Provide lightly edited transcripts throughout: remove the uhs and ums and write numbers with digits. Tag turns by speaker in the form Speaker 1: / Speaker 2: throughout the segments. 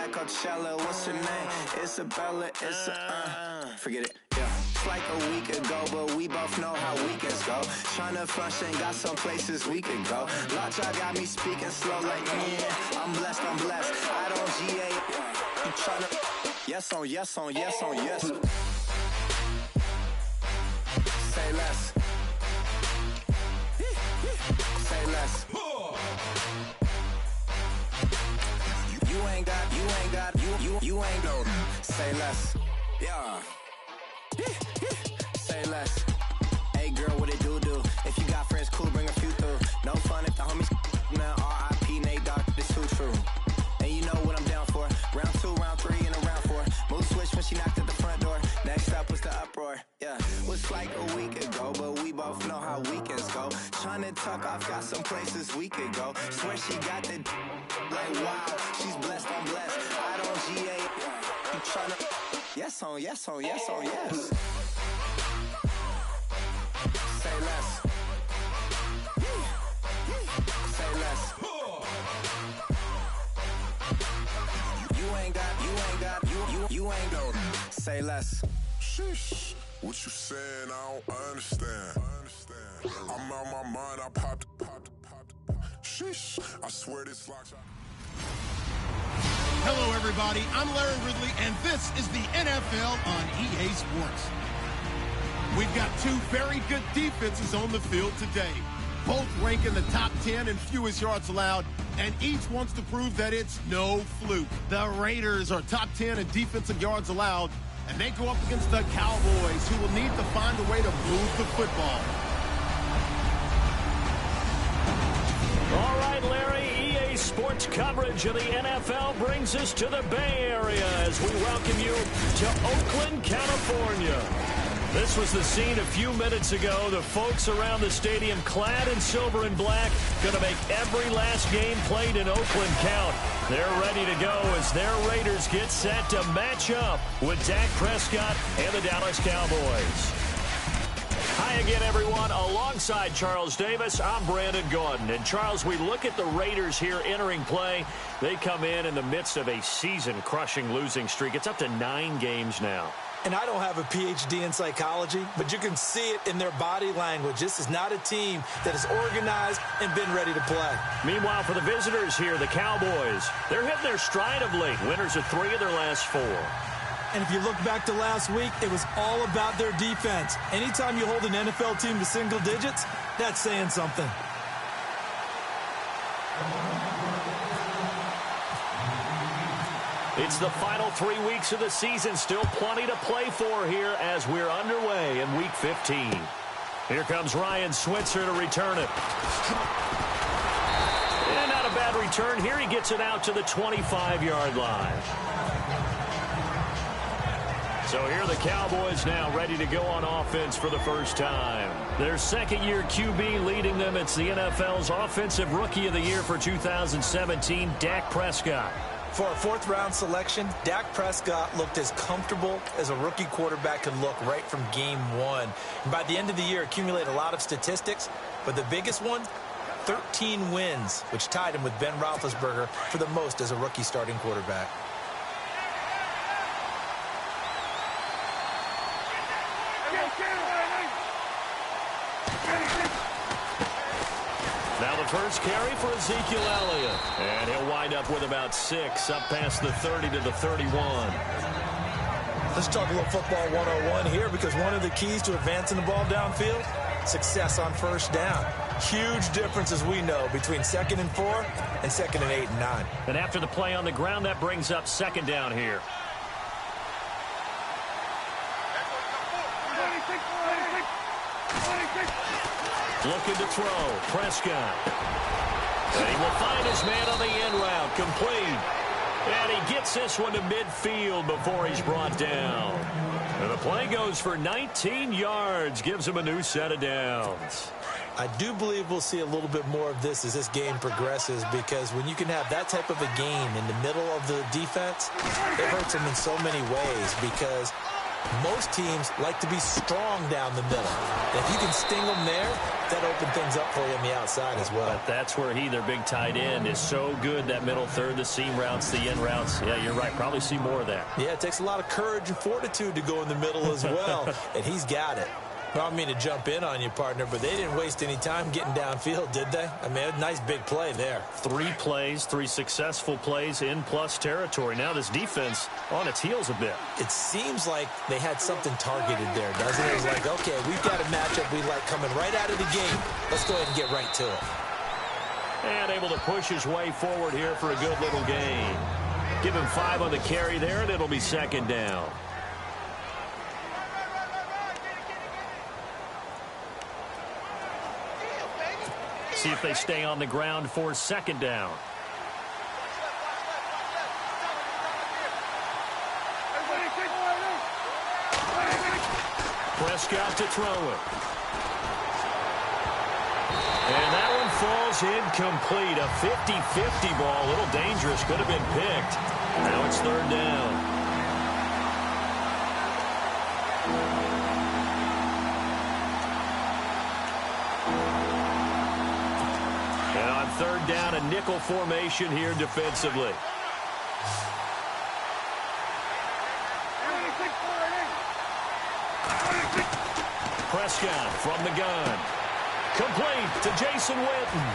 Speaker 1: like Coachella. What's her name? Isabella. Forget it. Yeah. It's like a week ago, but we both know how weekends go. Tryna function, got some places we could go. Lot y'all got me speaking slow like, yeah, I'm blessed. I don't GA. You tryna, yes on yes. Say less. Say less. You ain't no. Say less. Yeah. Say less. Hey girl, what it do? If you got friends, cool, bring a few through. No fun if the homies now R.I.P. Nate Dogg, this too true. And you know what I'm down for. Round 2, round 3, and a round 4. Mood switch when she knocked at the front door. Next up was the uproar. Yeah, was like a week ago, but we both know how weekends go. Tryna tuck off, got some places we could go. Swear she got the like wow, she's blessed, I'm blessed. I don't GA. You tryna yes on yes. Say less. Say less. You ain't no. Say less.
Speaker 2: Sheesh. What you saying? I don't understand. I'm out my mind. I popped. Sheesh. I swear this locks.
Speaker 3: Hello, everybody. I'm Larry Ridley, and this is the NFL on EA Sports. We've got two very good defenses on the field today. Both rank in the top 10 in fewest yards allowed, and each wants to prove that it's no fluke. The Raiders are top 10 in defensive yards allowed, and they go up against the Cowboys, who will need to find a way to move the football.
Speaker 4: All right, Larry, EA Sports coverage of the NFL brings us to the Bay Area as we welcome you to Oakland, California. This was the scene a few minutes ago. The folks around the stadium clad in silver and black going to make every last game played in Oakland count. They're ready to go as their Raiders get set to match up with Dak Prescott and the Dallas Cowboys. Hi again, everyone. Alongside Charles Davis, I'm Brandon Gaudin. And, Charles, we look at the Raiders here entering play. They come in the midst of a season-crushing losing streak. It's up to 9 games now.
Speaker 5: And I don't have a PhD in psychology, but you can see it in their body language. This is not a team that is organized and been ready to play.
Speaker 4: Meanwhile, for the visitors here, the Cowboys, they're hitting their stride of late. Winners of 3 of their last 4.
Speaker 5: And if you look back to last week, it was all about their defense. Anytime you hold an NFL team to single digits, that's saying something.
Speaker 4: It's the final 3 weeks of the season. Still plenty to play for here as we're underway in Week 15. Here comes Ryan Switzer to return it. And not a bad return here. He gets it out to the 25-yard line. So here are the Cowboys now ready to go on offense for the first time. Their second-year QB leading them. It's the NFL's Offensive Rookie of the Year for 2017, Dak Prescott.
Speaker 5: For a 4th-round selection, Dak Prescott looked as comfortable as a rookie quarterback could look right from game 1. And by the end of the year, accumulated a lot of statistics, but the biggest one, 13 wins, which tied him with Ben Roethlisberger for the most as a rookie starting quarterback.
Speaker 4: Now the first carry for Ezekiel Elliott. And he'll wind up with about 6, up past the 30 to the 31.
Speaker 5: Let's talk a little football 101 here, because one of the keys to advancing the ball downfield, success on first down. Huge difference, as we know, between 2nd and 4 and 2nd and 8 and 9.
Speaker 4: And after the play on the ground, that brings up 2nd down here. Looking to throw, Prescott. And he will find his man on the end route, complete. And he gets this one to midfield before he's brought down. And the play goes for 19 yards, gives him a new set of downs.
Speaker 5: I do believe we'll see a little bit more of this as this game progresses, because when you can have that type of a game in the middle of the defense, it hurts them in so many ways, because Most teams like to be strong down the middle. If you can sting them there, that opens things up for you on the outside as well.
Speaker 4: But that's where their big tight end, is so good, that middle third, the seam routes, the in routes. Yeah, you're right. Probably see more of that.
Speaker 5: Yeah, it takes a lot of courage and fortitude to go in the middle as well, and he's got it. I don't mean to jump in on you, partner, but they didn't waste any time getting downfield, did they? I mean, a nice big play there.
Speaker 4: 3 plays, 3 successful plays in plus territory. Now this defense on its heels a bit.
Speaker 5: It seems like they had something targeted there, doesn't it? It was like, okay, we've got a matchup we like coming right out of the gate. Let's go ahead and get right to it.
Speaker 4: And able to push his way forward here for a good little gain. Give him 5 on the carry there, and it'll be second down. See if they stay on the ground for second down. Prescott to throw it. And that one falls incomplete. A 50-50 ball. A little dangerous. Could have been picked. Now it's third down. Third down, a nickel formation here defensively. Prescott from the gun. Complete to Jason Witten.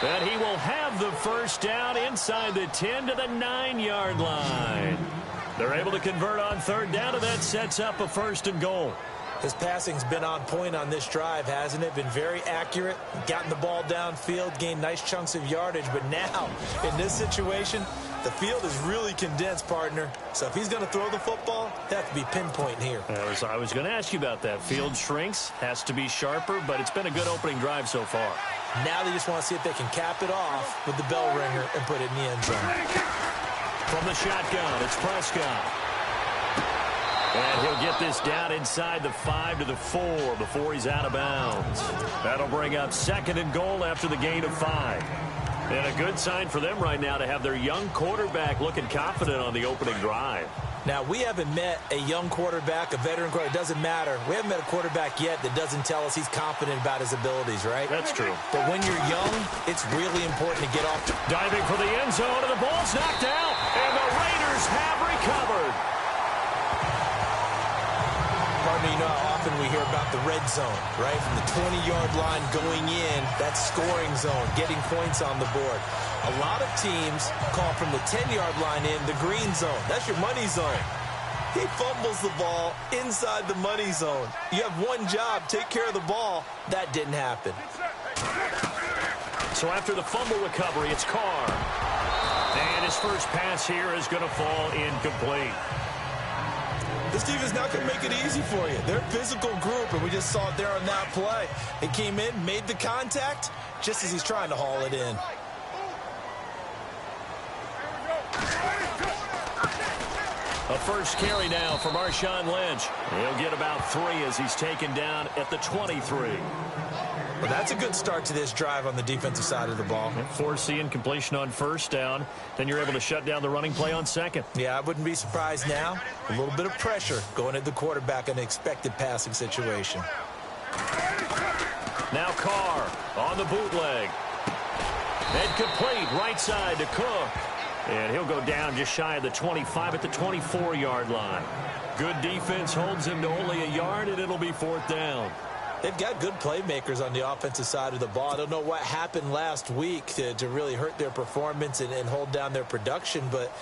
Speaker 4: And he will have the first down inside the 10 to the 9-yard line. They're able to convert on third down, and that sets up a 1st and goal.
Speaker 5: His passing's been on point on this drive, hasn't it? Been very accurate, gotten the ball downfield, gained nice chunks of yardage. But now, in this situation, the field is really condensed, partner. So if he's going to throw the football, they have to be pinpoint here.
Speaker 4: I was going to ask you about that. Field shrinks, has to be sharper, but it's been a good opening drive so far.
Speaker 5: Now they just want to see if they can cap it off with the bell ringer and put it in the end zone.
Speaker 4: From the shotgun, it's Prescott. And he'll get this down inside the 5 to the 4 before he's out of bounds. That'll bring up 2nd and goal after the gain of 5. And a good sign for them right now to have their young quarterback looking confident on the opening drive.
Speaker 5: Now, we haven't met a young quarterback, a veteran quarterback. It doesn't matter. We haven't met a quarterback yet that doesn't tell us he's confident about his abilities, right?
Speaker 4: That's true.
Speaker 5: But when you're young, it's really important to get off.
Speaker 4: Diving for the end zone, and the ball's knocked out. And the Raiders have recovered.
Speaker 5: Partner, you know how often we hear about the red zone, right? From the 20-yard line going in, that's scoring zone, getting points on the board. A lot of teams call from the 10-yard line in the green zone. That's your money zone. He fumbles the ball inside the money zone. You have one job, take care of the ball. That didn't happen.
Speaker 4: So after the fumble recovery, it's Carr. And his first pass here is going to fall incomplete.
Speaker 5: This team is not going to make it easy for you. They're a physical group, and we just saw it there on that play. He came in, made the contact, just as he's trying to haul it in.
Speaker 4: A first carry now for Marshawn Lynch. He'll get about 3 as he's taken down at the 23.
Speaker 5: Well, that's a good start to this drive on the defensive side of the ball.
Speaker 4: Forcing completion on first down. Then you're able to shut down the running play on second.
Speaker 5: Yeah, I wouldn't be surprised now. A little bit of pressure going at the quarterback in an expected passing situation.
Speaker 4: Now Carr on the bootleg. And complete right side to Cook. And he'll go down just shy of the 25 at the 24-yard line. Good defense holds him to only a yard, and it'll be 4th down.
Speaker 5: They've got good playmakers on the offensive side of the ball. I don't know what happened last week to really hurt their performance and hold down their production, but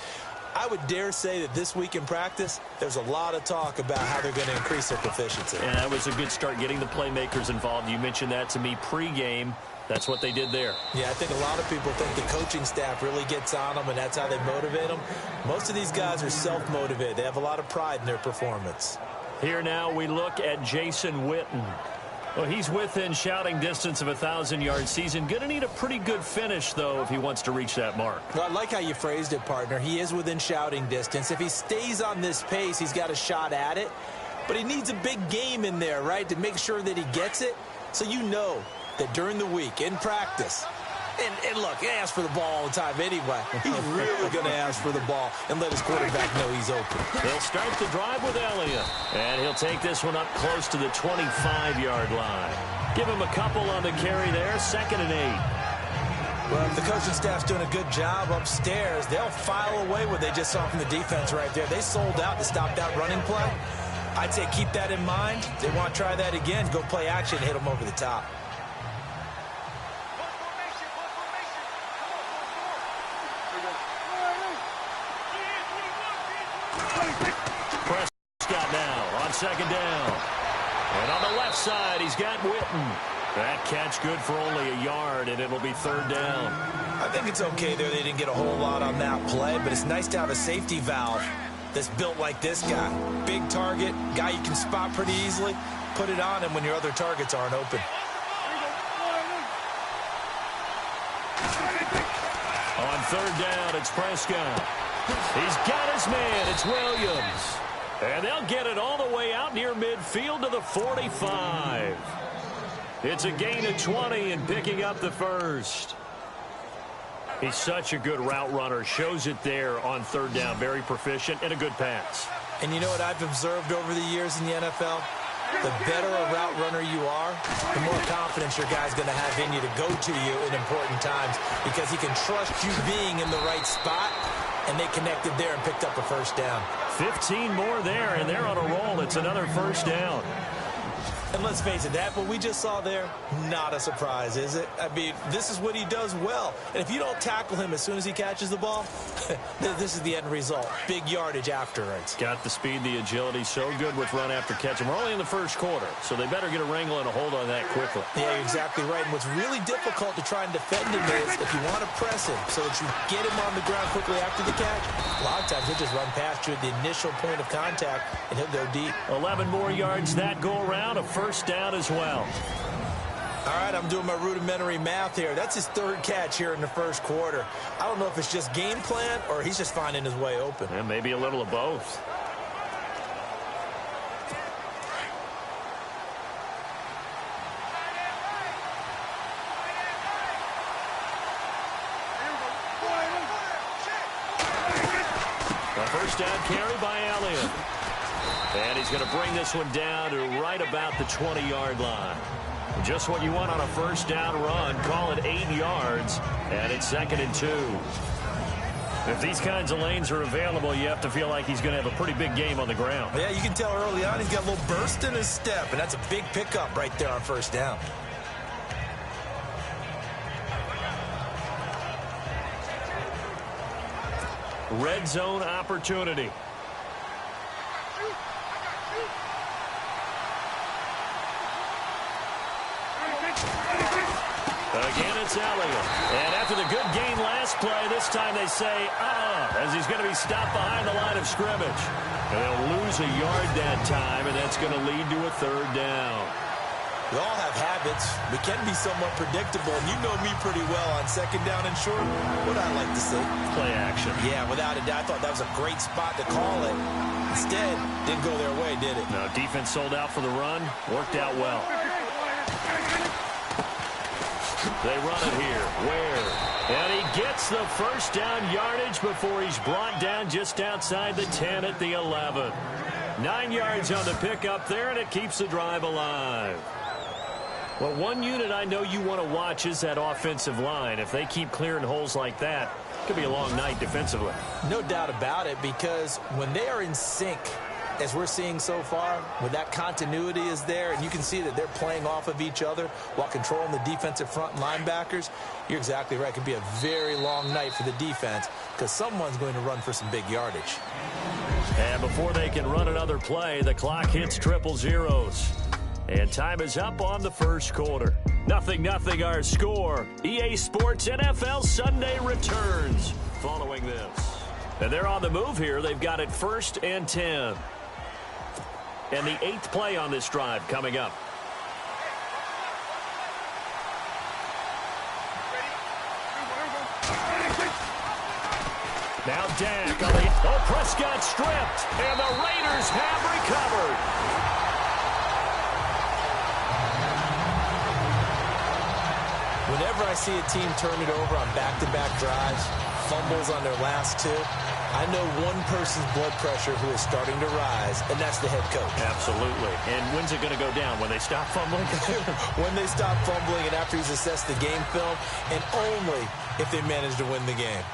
Speaker 5: I would dare say that this week in practice, there's a lot of talk about how they're going to increase their proficiency.
Speaker 4: And that was a good start getting the playmakers involved. You mentioned that to me pregame. That's what they did there.
Speaker 5: Yeah, I think a lot of people think the coaching staff really gets on them, and that's how they motivate them. Most of these guys are self-motivated. They have a lot of pride in their performance.
Speaker 4: Here now we look at Jason Witten. Well, he's within shouting distance of a 1,000-yard season. Going to need a pretty good finish, though, if he wants to reach that mark.
Speaker 5: Well, I like how you phrased it, partner. He is within shouting distance. If he stays on this pace, he's got a shot at it. But he needs a big game in there, right, to make sure that he gets it. So you know that during the week, in practice, And look, he asks for the ball all the time anyway. He's really going to ask for the ball and let his quarterback know he's open.
Speaker 4: They'll start the drive with Elliott. And he'll take this one up close to the 25-yard line. Give him a couple on the carry there, 2nd and 8.
Speaker 5: Well, if the coaching staff's doing a good job upstairs, they'll file away what they just saw from the defense right there. They sold out to stop that running play. I'd say keep that in mind. If they want to try that again, go play action, hit them over the top.
Speaker 4: Prescott now on 2nd down. And on the left side, he's got Witten. That catch good for only a yard, and it'll be 3rd down.
Speaker 5: I think it's okay there. They didn't get a whole lot on that play, but it's nice to have a safety valve that's built like this guy. Big target, guy you can spot pretty easily. Put it on him when your other targets aren't open.
Speaker 4: On 3rd down, it's Prescott. He's got his man. It's Williams. And they'll get it all the way out near midfield to the 45. It's a gain of 20 and picking up the 1st. He's such a good route runner. Shows it there on 3rd down. Very proficient and a good pass.
Speaker 5: And you know what I've observed over the years in the NFL? The better a route runner you are, the more confidence your guy's going to have in you to go to you in important times because he can trust you being in the right spot, and they connected there and picked up a 1st down.
Speaker 4: 15 more there, and they're on a roll. It's another 1st down.
Speaker 5: And let's face it, that what we just saw there, not a surprise, is it? I mean, this is what he does well. And if you don't tackle him as soon as he catches the ball, this is the end result. Big yardage after it.
Speaker 4: Got the speed, the agility, so good with run after catch. And we're only in the 1st quarter, so they better get a wrangle and a hold on that quickly.
Speaker 5: Yeah, you're exactly right. And what's really difficult to try and defend him is if you want to press him so that you get him on the ground quickly after the catch, a lot of times he'll just run past you at the initial point of contact, and he'll go deep.
Speaker 4: 11 more yards that go around, a 1st down as well.
Speaker 5: All right, I'm doing my rudimentary math here. That's his 3rd catch here in the 1st quarter. I don't know if it's just game plan or he's just finding his way open.
Speaker 4: And maybe a little of both. A 1st down carry by Elliott. And he's going to bring this one down to right about the 20-yard line. Just what you want on a 1st down run. Call it 8 yards, and it's 2nd and 2. If these kinds of lanes are available, you have to feel like he's going to have a pretty big game on the ground.
Speaker 5: Yeah, you can tell early on he's got a little burst in his step, and that's a big pickup right there on 1st down.
Speaker 4: Red zone opportunity. Again, it's Elliott. And after the good gain last play, this time they say, as he's going to be stopped behind the line of scrimmage. And they'll lose a yard that time, and that's going to lead to a 3rd down.
Speaker 5: We all have habits. We can be somewhat predictable, and you know me pretty well on 2nd down and short. What I like to see?
Speaker 4: Play action.
Speaker 5: Yeah, without a doubt. I thought that was a great spot to call it. Instead, didn't go their way, did it?
Speaker 4: No, defense sold out for the run. Worked out well. They run it here. Where? And he gets the 1st down yardage before he's brought down just outside the 10 at the 11. 9 yards on the pickup there, and it keeps the drive alive. Well, one unit I know you want to watch is that offensive line. If they keep clearing holes like that, it could be a long night defensively.
Speaker 5: No doubt about it, because when they are in sync, as we're seeing so far, when that continuity is there, and you can see that they're playing off of each other while controlling the defensive front linebackers, you're exactly right. It could be a very long night for the defense because someone's going to run for some big yardage.
Speaker 4: And before they can run another play, the clock hits triple zeros. And time is up on the 1st quarter. 0-0 our score. EA Sports NFL Sunday returns following this. And they're on the move here. They've got it 1st and 10. And the 8th play on this drive coming up. Now Dak on the... Oh, Prescott stripped. And the Raiders have recovered.
Speaker 5: Whenever I see a team turn it over on back-to-back drives, fumbles on their last two, I know one person's blood pressure who is starting to rise, and that's the head coach.
Speaker 4: Absolutely. And when's it going to go down? When they stop fumbling?
Speaker 5: When they stop fumbling and after he's assessed the game film, and only if they manage to win the game.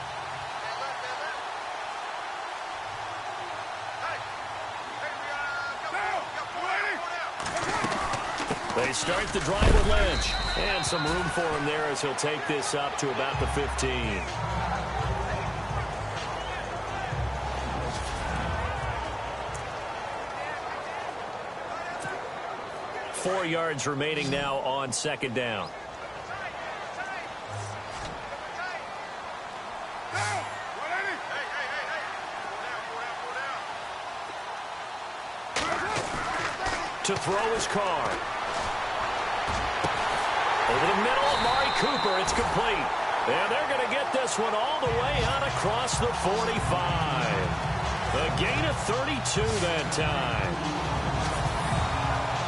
Speaker 4: They start the drive with Lynch. And some room for him there as he'll take this up to about the 15. 4 yards remaining now on second down. To throw his car. Over the middle, Amari Cooper. It's complete. And they're going to get this one all the way out across the 45. A gain of 32 that time.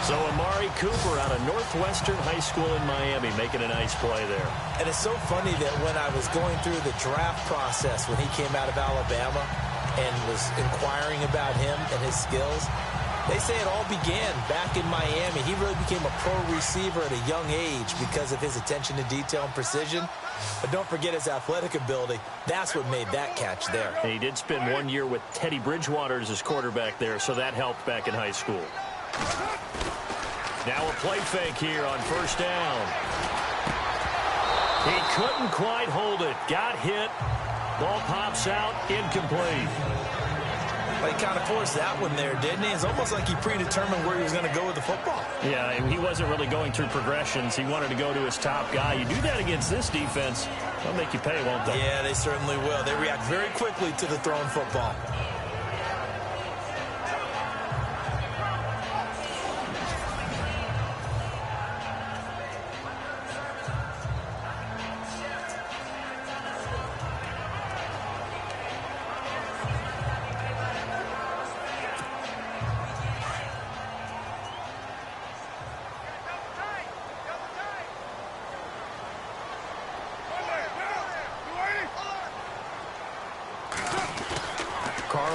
Speaker 4: So Amari Cooper out of Northwestern High School in Miami making a nice play there.
Speaker 5: And it's so funny that when I was going through the draft process when he came out of Alabama and was inquiring about him and his skills, they say it all began back in Miami. He really became a pro receiver at a young age because of his attention to detail and precision. But don't forget his athletic ability. That's what made that catch there.
Speaker 4: And he did spend 1 year with Teddy Bridgewater as his quarterback there, so that helped back in high school. Now a play fake here on first down. He couldn't quite hold it. Got hit. Ball pops out. Incomplete.
Speaker 5: Well, he kind of forced that one there, didn't he? It's almost like he predetermined where he was going to go with the football.
Speaker 4: Yeah, and he wasn't really going through progressions. He wanted to go to his top guy. You do that against this defense, they'll make you pay, won't they?
Speaker 5: Yeah, they certainly will. They react very quickly to the thrown football.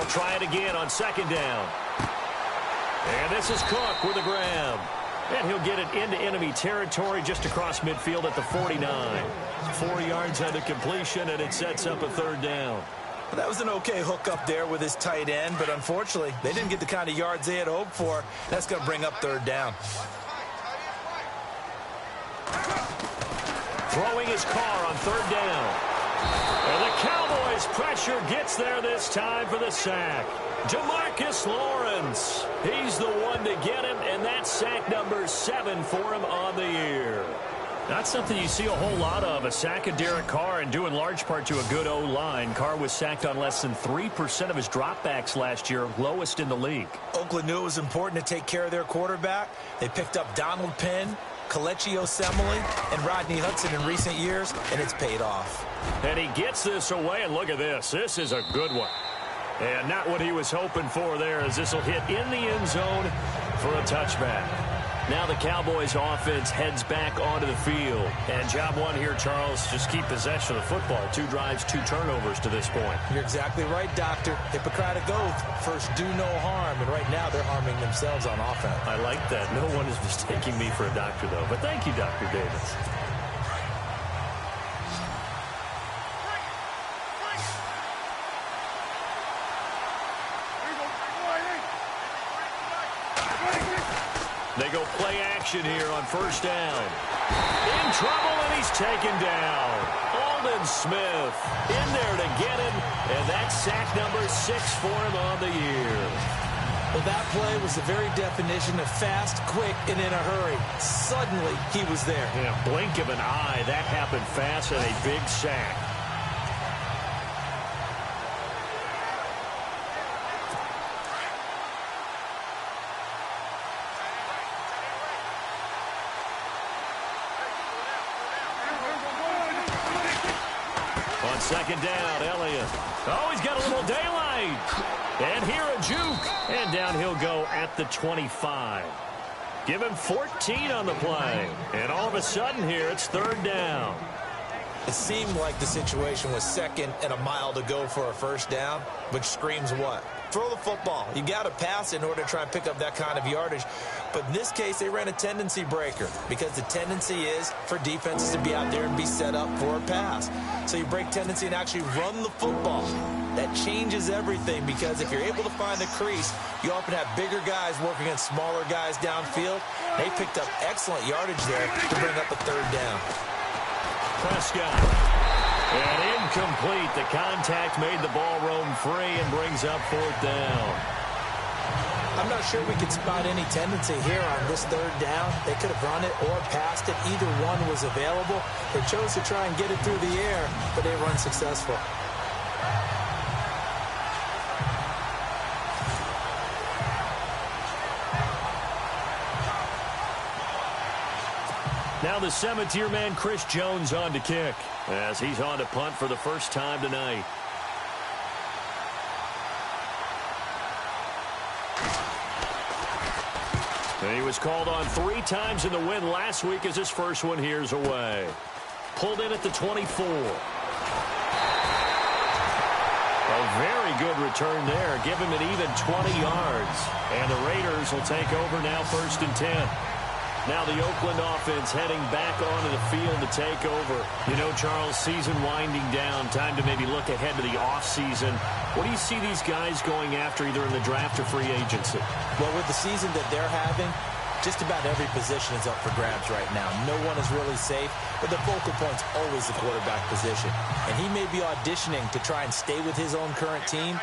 Speaker 4: Try it again on second down. And this is Cook with a grab. And he'll get it into enemy territory just across midfield at the 49. 4 yards on the completion, and it sets up a third down.
Speaker 5: Well, that was an okay hook up there with his tight end, but unfortunately, they didn't get the kind of yards they had hoped for. That's going to bring up third down.
Speaker 4: Throwing his car on third down. And the Cowboys' pressure gets there this time for the sack. Demarcus Lawrence. He's the one to get him, and that's sack number 7 for him on the year. Not something you see a whole lot of, a sack of Derek Carr, and due in large part to a good O-line. Carr was sacked on less than 3% of his dropbacks last year, lowest in the league.
Speaker 5: Oakland knew it was important to take care of their quarterback. They picked up Donald Penn, Kelechi Osemele, and Rodney Hudson in recent years, and it's paid off.
Speaker 4: And he gets this away, and look at this. This is a good one. And not what he was hoping for there, as this will hit in the end zone for a touchback. Now the Cowboys offense heads back onto the field. And job one here, Charles, just keep possession of the football. 2 drives, 2 turnovers to this point.
Speaker 5: You're exactly right, Doctor. Hippocratic oath. First, do no harm. And right now, they're harming themselves on offense.
Speaker 4: I like that. No one is mistaking me for a doctor, though. But thank you, Dr. Davis. They go play action here on first down. In trouble, and he's taken down. Aldon Smith in there to get him, and that's sack number 6 for him on the year.
Speaker 5: Well, that play was the very definition of fast, quick, and in a hurry. Suddenly, he was there.
Speaker 4: In a blink of an eye, that happened fast, and a big sack. Second down, Elliott. Oh, he's got a little daylight. And here a juke. And down he'll go at the 25. Give him 14 on the play. And all of a sudden here, it's third down.
Speaker 5: It seemed like the situation was 2nd and a mile to go for a first down, which screams what? Throw the football. You got to pass in order to try and pick up that kind of yardage. But in this case, they ran a tendency breaker because the tendency is for defenses to be out there and be set up for a pass. So you break tendency and actually run the football. That changes everything because if you're able to find the crease, you often have bigger guys working against smaller guys downfield. They picked up excellent yardage there to bring up a third down.
Speaker 4: Prescott. And incomplete. The contact made the ball roam free and brings up fourth down.
Speaker 5: I'm not sure we could spot any tendency here on this third down. They could have run it or passed it. Either one was available. They chose to try and get it through the air, but they were unsuccessful.
Speaker 4: Now the 7th-year man Chris Jones on to kick as he's on to punt for the first time tonight. And he was called on 3 times in the win last week as his first one here's away. Pulled in at the 24. A very good return there. Give him an even 20 yards. And the Raiders will take over now 1st and 10. Now the Oakland offense heading back onto the field to take over. You know, Charles, season winding down, time to maybe look ahead to the offseason. What do you see these guys going after either in the draft or free agency?
Speaker 5: Well, with the season that they're having, just about every position is up for grabs right now. No one is really safe, but the focal point's always the quarterback position. And he may be auditioning to try and stay with his own current team.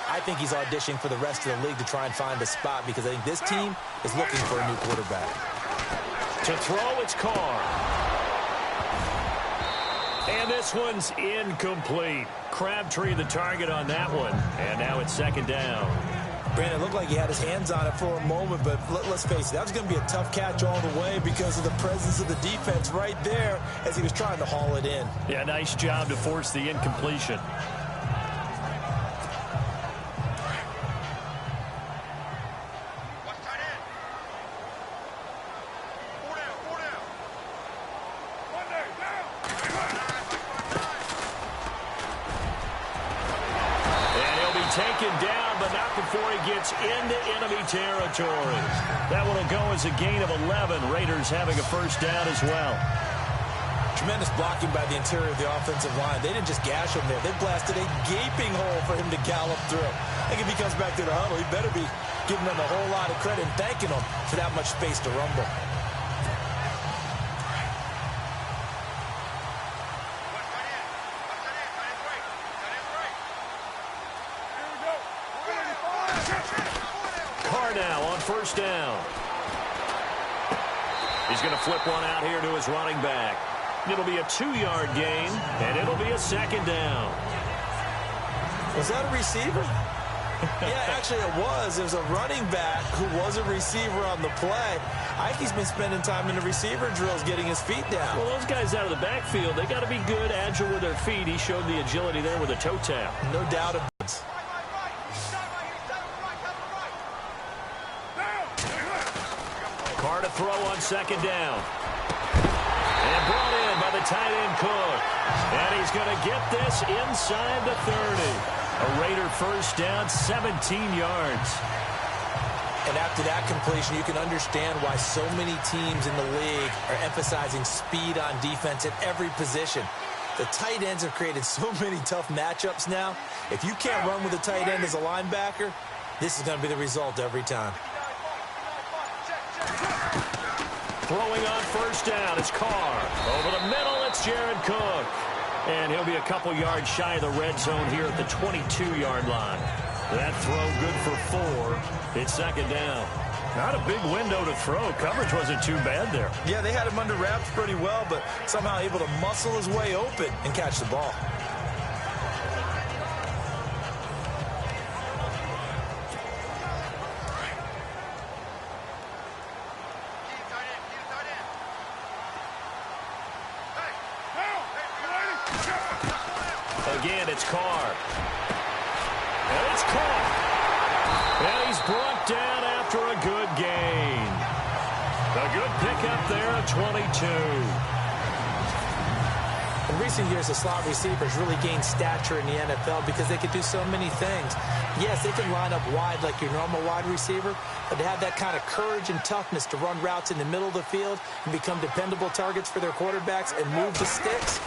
Speaker 5: I think he's auditioning for the rest of the league to try and find a spot because I think this team is looking for a new quarterback.
Speaker 4: To throw, it's Carr. And this one's incomplete. Crabtree the target on that one. And now it's 2nd down.
Speaker 5: Brandon, it looked like he had his hands on it for a moment, but let's face it, that was going to be a tough catch all the way because of the presence of the defense right there as he was trying to haul it in.
Speaker 4: Yeah, nice job to force the incompletion. Taken down, but not before he gets into enemy territory. That one will go as a gain of 11. Raiders having a first down as well.
Speaker 5: Tremendous blocking by the interior of the offensive line. They didn't just gash him there. They blasted a gaping hole for him to gallop through. I think if he comes back to the huddle, he better be giving them a whole lot of credit and thanking them for that much space to rumble.
Speaker 4: Now on first down. He's going to flip one out here to his running back. It'll be a 2-yard gain, and it'll be a 2nd down.
Speaker 5: Was that a receiver? Yeah, actually it was. It was a running back who was a receiver on the play. Ike's been spending time in the receiver drills getting his feet down.
Speaker 4: Well, those guys out of the backfield, they got to be good, agile with their feet. He showed the agility there with a toe tap.
Speaker 5: No doubt about it.
Speaker 4: Carr to throw on 2nd down. And brought in by the tight end Cook. And he's going to get this inside the 30. A Raider first down, 17 yards.
Speaker 5: And after that completion, you can understand why so many teams in the league are emphasizing speed on defense at every position. The tight ends have created so many tough matchups now. If you can't run with a tight end as a linebacker, this is going to be the result every time.
Speaker 4: Throwing on first down, it's Carr. Over the middle, it's Jared Cook. And he'll be a couple yards shy of the red zone here at the 22-yard line. That throw good for 4. It's 2nd down. Not a big window to throw. Coverage wasn't too bad there.
Speaker 5: Yeah, they had him under wraps pretty well, but somehow able to muscle his way open and catch the ball.
Speaker 4: Again, it's Carr. And it's caught. And he's brought down after a good gain. pickup there at 22.
Speaker 5: In recent years, the slot receivers really gained stature in the NFL because they could do so many things. Yes, they can line up wide like your normal wide receiver, but to have that kind of courage and toughness to run routes in the middle of the field and become dependable targets for their quarterbacks and move the sticks,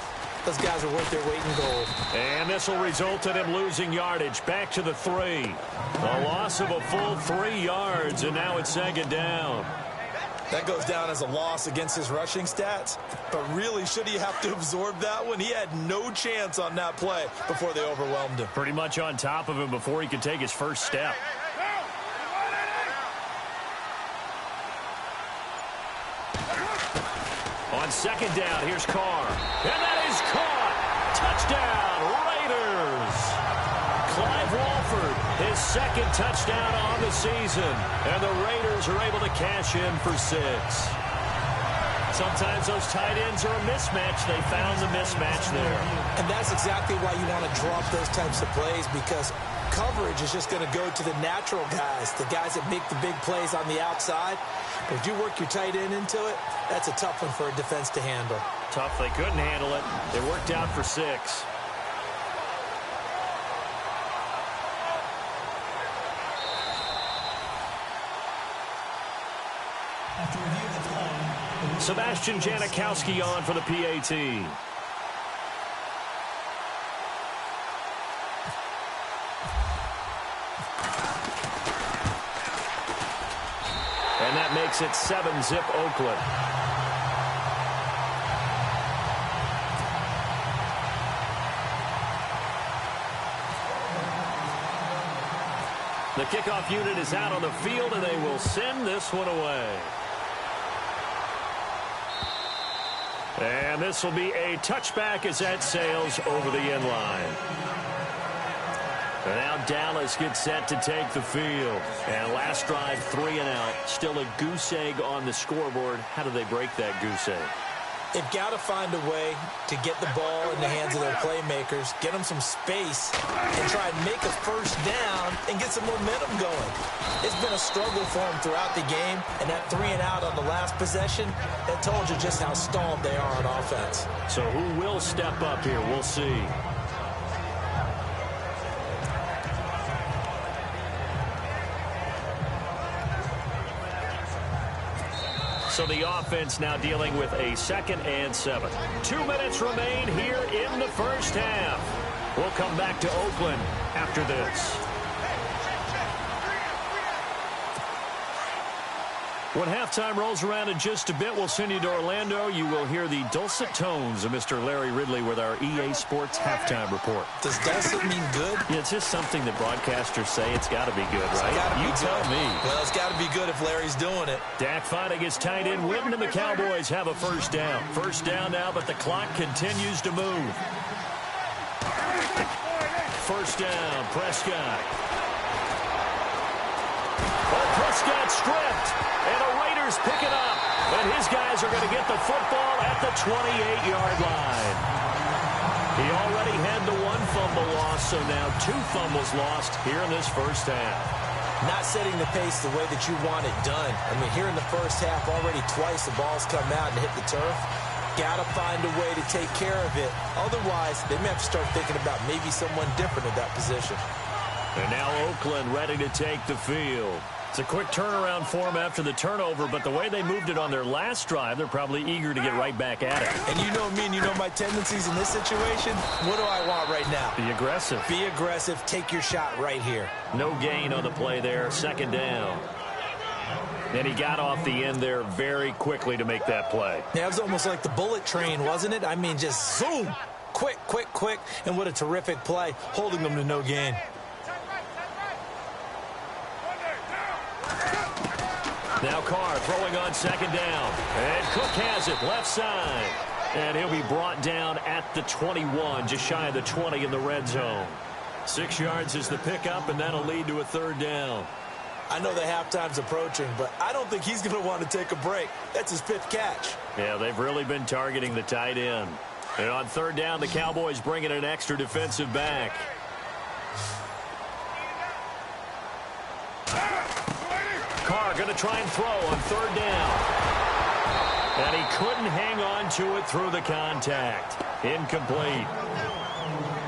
Speaker 5: those guys are worth their weight in gold.
Speaker 4: And this will result in him losing yardage. Back to the 3. A loss of a full 3 yards, and now it's second down.
Speaker 5: That goes down as a loss against his rushing stats. But really, should he have to absorb that one? He had no chance on that play before they overwhelmed him.
Speaker 4: Pretty much on top of him before he could take his first step. On second down, here's Carr. And that is caught. Touchdown, Raiders. Clive Walford, his second touchdown on the season. And the Raiders are able to cash in for 6. Sometimes those tight ends are a mismatch. They found the mismatch there.
Speaker 5: And that's exactly why you want to drop those types of plays, because coverage is just going to go to the natural guys, the guys that make the big plays on the outside. But if you work your tight end into it, that's a tough one for a defense to handle.
Speaker 4: Tough. They couldn't handle it. It worked out for 6.
Speaker 6: After review of the play,
Speaker 4: Sebastian Janikowski on for the PAT. And that makes it 7-zip Oakland. The kickoff unit is out on the field, and they will send this one away. And this will be a touchback as that sails over the end line. And now Dallas gets set to take the field. And last drive, 3 and out. Still a goose egg on the scoreboard. How do they break that goose egg?
Speaker 5: They've got to find a way to get the ball in the hands of their playmakers, get them some space, and try and make a first down and get some momentum going. It's been a struggle for them throughout the game, and that 3 and out on the last possession, that told you just how stalled they are on offense.
Speaker 4: So who will step up here? We'll see. So the offense now dealing with a 2nd and 7. 2 minutes remain here in the first half. We'll come back to Oakland after this. When halftime rolls around in just a bit, we'll send you to Orlando. You will hear the dulcet tones of Mr. Larry Ridley with our EA Sports halftime report.
Speaker 5: Does dulcet mean good?
Speaker 4: Yeah, it's just something that broadcasters say. It's got to be good, right? You tell me.
Speaker 5: Well, it's got to be good if Larry's doing it. Dak
Speaker 4: finding his tight end Witten, and the Cowboys have a first down. First down now, but the clock continues to move. First down, Prescott. Oh, Prescott stripped. And the Raiders pick it up. And his guys are going to get the football at the 28-yard line. He already had the 1 fumble loss, so now 2 fumbles lost here in this first half.
Speaker 5: Not setting the pace the way that you want it done. I mean, here in the first half, already twice the ball's come out and hit the turf. Got to find a way to take care of it. Otherwise, they may have to start thinking about maybe someone different at that position.
Speaker 4: And now Oakland ready to take the field. It's a quick turnaround for them after the turnover, but the way they moved it on their last drive, they're probably eager to get right back at it.
Speaker 5: And you know me and you know my tendencies in this situation. What do I want right now?
Speaker 4: Be aggressive.
Speaker 5: Be aggressive. Take your shot right here.
Speaker 4: No gain on the play there. 2nd down. And he got off the end there very quickly to make that play.
Speaker 5: Yeah, it was almost like the bullet train, wasn't it? I mean, just zoom. Quick, quick, quick. And what a terrific play, holding them to no gain.
Speaker 4: Now Carr throwing on 2nd down. And Cook has it left side. And he'll be brought down at the 21, just shy of the 20 in the red zone. 6 yards is the pickup, and that'll lead to a 3rd down.
Speaker 5: I know the halftime's approaching, but I don't think he's going to want to take a break. That's his 5th catch.
Speaker 4: Yeah, they've really been targeting the tight end. And on 3rd down, the Cowboys bring in an extra defensive back. Carr going to try and throw on 3rd down. And he couldn't hang on to it through the contact. Incomplete.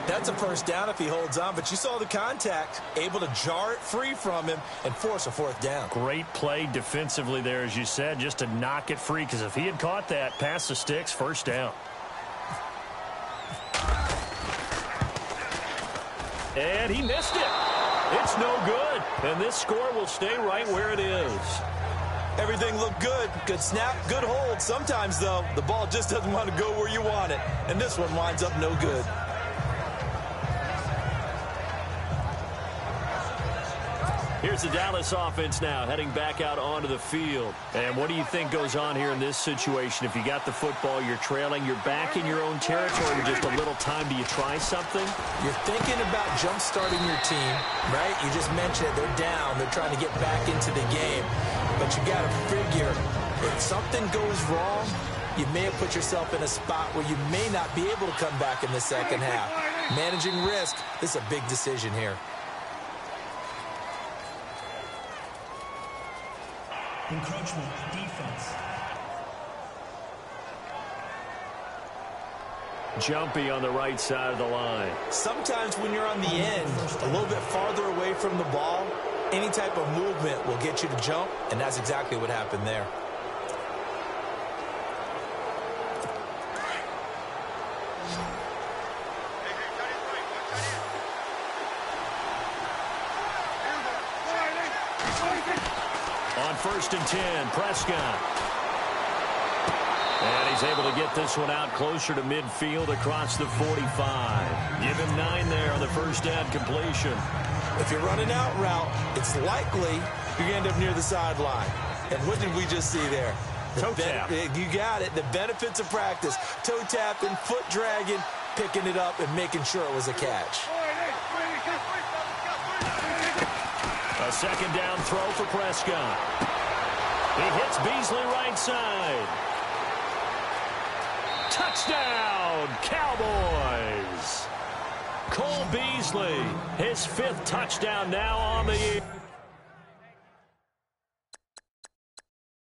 Speaker 5: That's a first down if he holds on, but you saw the contact, able to jar it free from him and force a fourth down.
Speaker 4: Great play defensively there, as you said, just to knock it free, because if he had caught that, past the sticks, first down. And he missed it. It's no good. And this score will stay right where it is.
Speaker 5: Everything looked good. Good snap, good hold. Sometimes, though, the ball just doesn't want to go where you want it. And this one winds up no good.
Speaker 4: Here's the Dallas offense now, heading back out onto the field. And what do you think goes on here in this situation? If you got the football, you're trailing, you're back in your own territory with just a little time. Do you try something?
Speaker 5: You're thinking about jump-starting your team, right? You just mentioned it. They're down. They're trying to get back into the game. But you got to figure, if something goes wrong, you may have put yourself in a spot where you may not be able to come back in the second half. Managing risk, this is a big decision here.
Speaker 6: Encroachment, defense.
Speaker 4: Jumpy on the right side of the line.
Speaker 5: Sometimes when you're on the end, a little bit farther away from the ball, any type of movement will get you to jump, and that's exactly what happened there.
Speaker 4: On 1st and 10, Prescott. And he's able to get this one out closer to midfield across the 45. Give him 9 there on the first down completion.
Speaker 5: If you're running out route, it's likely you're going to end up near the sideline. And what did we just see there?
Speaker 4: Toe tap.
Speaker 5: You got it. The benefits of practice. Toe tapping, foot dragging, picking it up, and making sure it was a catch.
Speaker 4: A second down throw for Prescott. He hits Beasley right side. Touchdown, Cowboys. Cole Beasley, his 5th touchdown now on the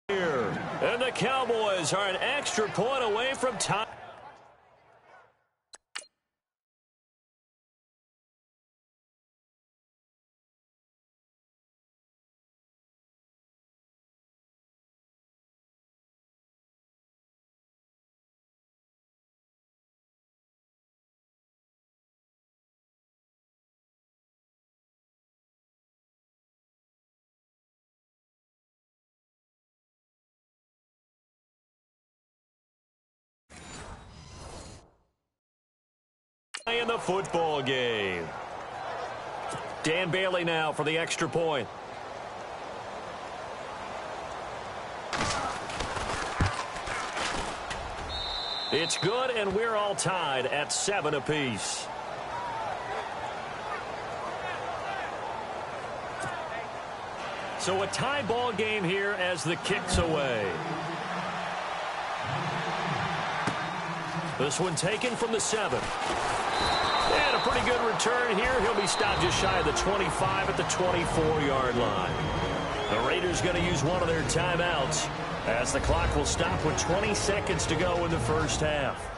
Speaker 4: year. And the Cowboys are an extra point away from time. In the football game. Dan Bailey now for the extra point. It's good, and we're all tied at 7 apiece. So a tie ball game here as the kick's away. This one taken from the 7. And a pretty good return here. He'll be stopped just shy of the 25 at the 24-yard line. The Raiders going to use one of their timeouts as the clock will stop with 20 seconds to go in the first half.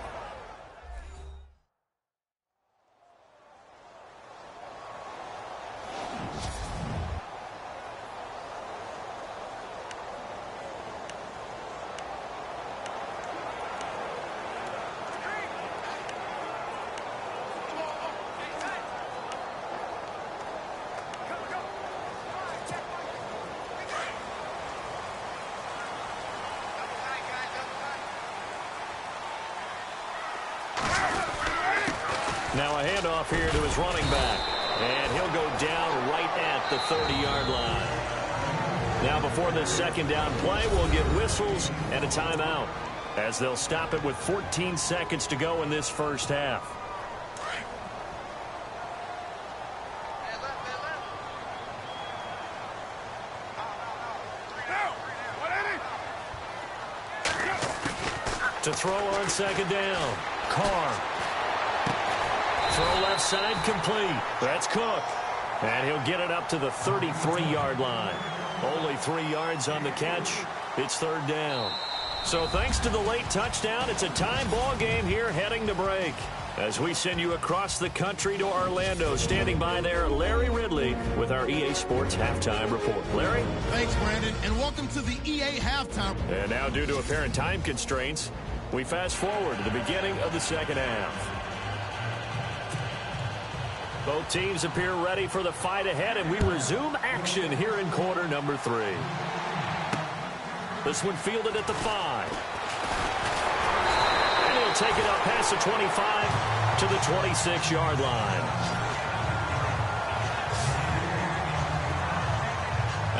Speaker 4: Now a handoff here to his running back. And he'll go down right at the 30-yard line. Now before this second down play, we'll get whistles and a timeout as they'll stop it with 14 seconds to go in this first half. To throw on second down, Carr. Throw left side complete. That's Cook. And he'll get it up to the 33-yard line. Only 3 yards on the catch. It's third down. So thanks to the late touchdown, it's a tie ball game here heading to break. As we send you across the country to Orlando, standing by there, Larry Ridley with our EA Sports Halftime Report. Larry?
Speaker 3: Thanks, Brandon, and welcome to the EA Halftime.
Speaker 4: And now, due to apparent time constraints, we fast forward to the beginning of the second half. Both teams appear ready for the fight ahead, and we resume action here in quarter number 3. This one fielded at the 5. And he'll take it up past the 25 to the 26-yard line.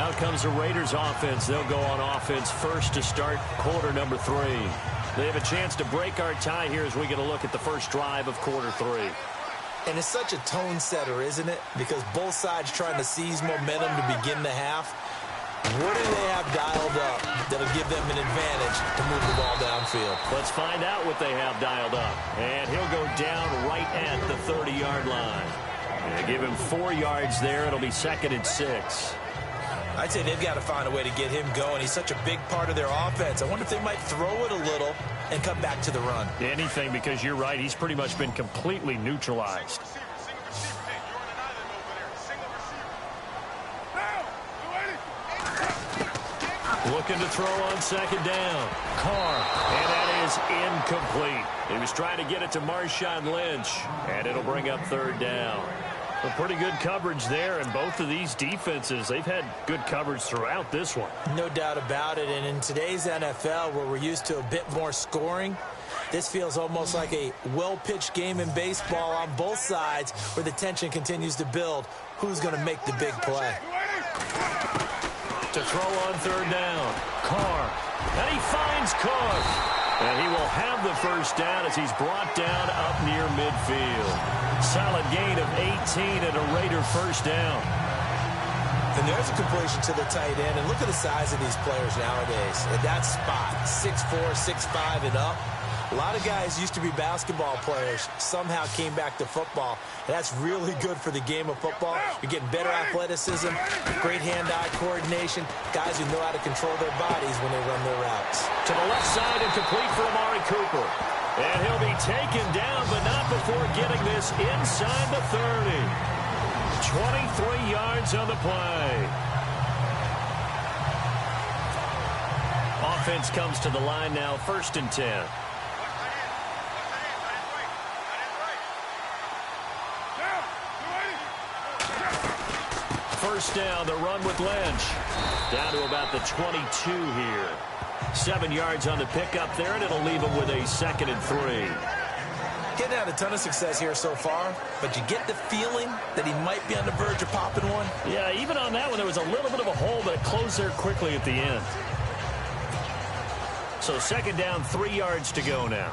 Speaker 4: Out comes the Raiders offense. They'll go on offense first to start quarter number 3. They have a chance to break our tie here as we get a look at the first drive of quarter 3.
Speaker 5: And it's such a tone setter, isn't it? Because both sides trying to seize momentum to begin the half. What do they have dialed up that'll give them an advantage to move the ball downfield?
Speaker 4: Let's find out what they have dialed up. And he'll go down right at the 30-yard line. They give him 4 yards there. It'll be 2nd and 6.
Speaker 5: I'd say they've got to find a way to get him going. He's such a big part of their offense. I wonder if they might throw it a little and come back to the run.
Speaker 4: Anything, because you're right. He's pretty much been completely neutralized. Looking to throw on 2nd down. Carr, and that is incomplete. He was trying to get it to Marshawn Lynch, and it'll bring up 3rd down. A pretty good coverage there, and both of these defenses, they've had good coverage throughout this one.
Speaker 5: No doubt about it, and in today's NFL, where we're used to a bit more scoring, this feels almost like a well-pitched game in baseball on both sides where the tension continues to build. Who's going to make the big play?
Speaker 4: To throw on 3rd down. Carr, and he finds Cook. And he will have the first down as he's brought down up near midfield. Solid gain of 18 and a Raider first down.
Speaker 5: And there's a completion to the tight end. And look at the size of these players nowadays. At that spot, 6'4", 6'5", and up. A lot of guys used to be basketball players, somehow came back to football. And that's really good for the game of football. You're getting better athleticism, great hand-eye coordination, guys who know how to control their bodies when they run their routes.
Speaker 4: To the left side and complete for Amari Cooper. And he'll be taken down, but not before getting this inside the 30. 23 yards on the play. Offense comes to the line now, 1st and 10. First down, the run with Lynch. Down to about the 22 here. 7 yards on the pickup there, and it'll leave him with a 2nd and 3.
Speaker 5: Getting had a ton of success here so far, but you get the feeling that he might be on the verge of popping one.
Speaker 4: Yeah, even on that one, there was a little bit of a hole, but it closed there quickly at the end. So 2nd down, 3 yards to go now.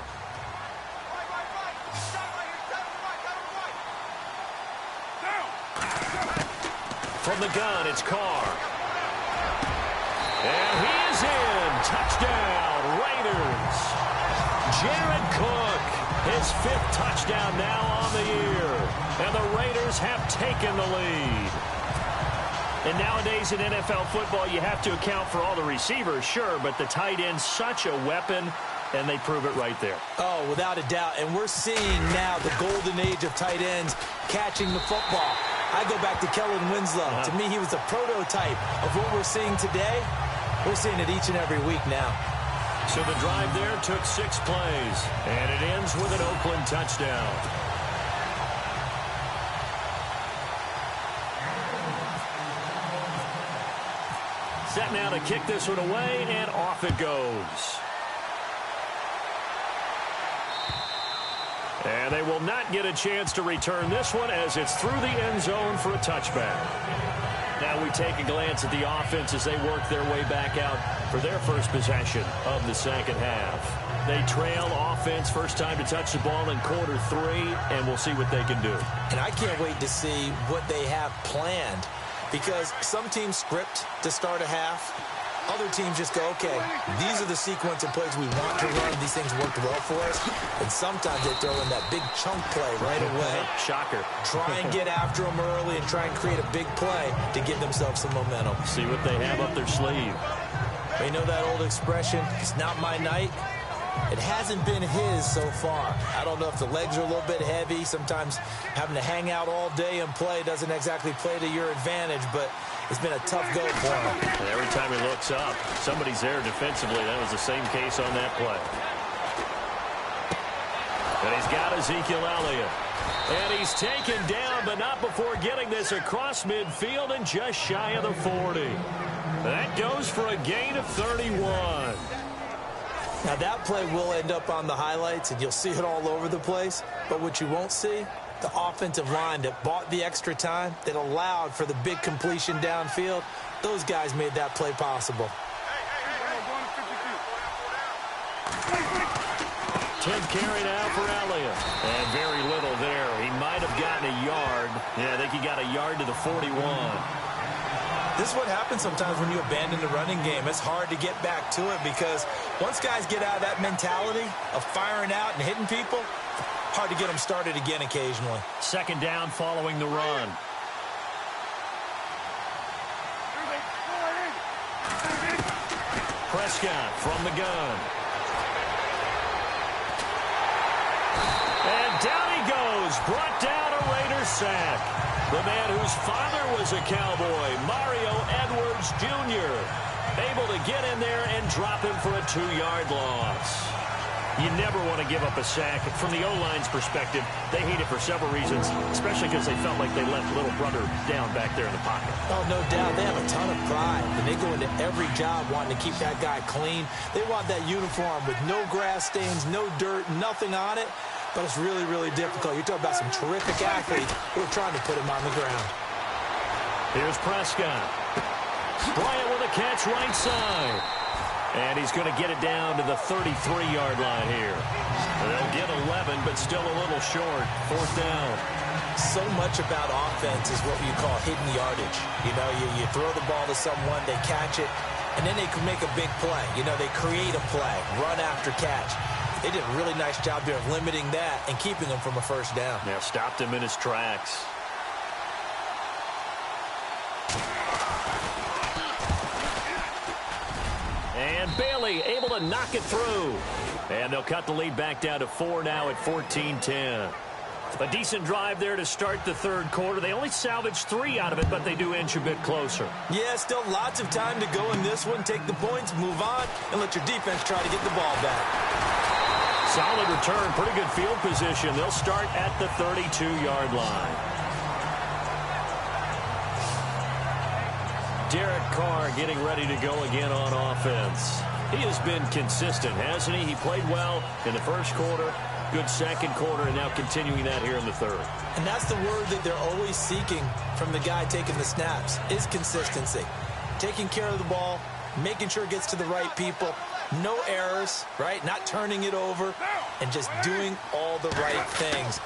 Speaker 4: From the gun, it's Carr. And he is in. Touchdown, Raiders. Jared Cook, his 5th touchdown now on the year. And the Raiders have taken the lead. And nowadays in NFL football, you have to account for all the receivers, sure, but the tight end's such a weapon, and they prove it right there.
Speaker 5: Oh, without a doubt. And we're seeing now the golden age of tight ends catching the football. I go back to Kellen Winslow. To me, he was the prototype of what we're seeing today. We're seeing it each and every week now.
Speaker 4: So the drive there took 6 plays, and it ends with an Oakland touchdown. Set now to kick this one away, and off it goes. And they will not get a chance to return this one as it's through the end zone for a touchback. Now we take a glance at the offense as they work their way back out for their first possession of the second half. They trail offense, first time to touch the ball in quarter 3, and we'll see what they can do.
Speaker 5: And I can't wait to see what they have planned, because some teams script to start a half. Other teams just go, okay, these are the sequence of plays we want to run. These things worked well for us. And sometimes they throw in that big chunk play right away.
Speaker 4: Shocker.
Speaker 5: Try and get after them early and try and create a big play to give themselves some momentum.
Speaker 4: See what they have up their sleeve.
Speaker 5: You know that old expression, it's not my night? It hasn't been his so far. I don't know if the legs are a little bit heavy. Sometimes having to hang out all day and play doesn't exactly play to your advantage, but it's been a tough go for him.
Speaker 4: And every time he looks up, somebody's there defensively. That was the same case on that play. And he's got Ezekiel Elliott. And he's taken down, but not before getting this across midfield and just shy of the 40. That goes for a gain of 31.
Speaker 5: Now, that play will end up on the highlights, and you'll see it all over the place. But what you won't see, the offensive line that bought the extra time, that allowed for the big completion downfield, those guys made that play possible.
Speaker 4: 10th carry now for Elliott. And very little there. He might have gotten a yard. Yeah, I think he got a yard to the 41.
Speaker 5: This is what happens sometimes when you abandon the running game. It's hard to get back to it because once guys get out of that mentality of firing out and hitting people, hard to get them started again occasionally.
Speaker 4: Second down following the run. Prescott from the gun. And down he goes. Brought down a Raiders sack. The man whose father was a Cowboy, Mario Edwards Jr., able to get in there and drop him for a 2-yard loss. You never want to give up a sack. From the O-line's perspective, they hate it for several reasons, especially because they felt like they let little brother down back there in the pocket.
Speaker 5: Oh, no doubt. They have a ton of pride, and they go into every job wanting to keep that guy clean. They want that uniform with no grass stains, no dirt, nothing on it. But it's really, really difficult. You're talking about some terrific athletes who are trying to put him on the ground.
Speaker 4: Here's Prescott. Bryant with a catch right side. And he's going to get it down to the 33-yard line here. They'll get 11, but still a little short. 4th down.
Speaker 5: So much about offense is what you call hidden yardage. You know, you throw the ball to someone, they catch it, and then they can make a big play. You know, they create a play, run after catch. They did a really nice job there of limiting that and keeping him from a first down.
Speaker 4: Yeah, stopped him in his tracks. And Bailey able to knock it through. And they'll cut the lead back down to 4 now at 14-10. A decent drive there to start the third quarter. They only salvaged 3 out of it, but they do inch a bit closer.
Speaker 5: Yeah, still lots of time to go in this one. Take the points, move on, and let your defense try to get the ball back.
Speaker 4: Solid return, pretty good field position. They'll start at the 32-yard line. Derek Carr getting ready to go again on offense. He has been consistent, hasn't he? He played well in the first quarter, good second quarter, and now continuing that here in the third.
Speaker 5: And that's the word that they're always seeking from the guy taking the snaps, is consistency. Taking care of the ball, making sure it gets to the right people. No errors, right? Not turning it over and just doing all the right things.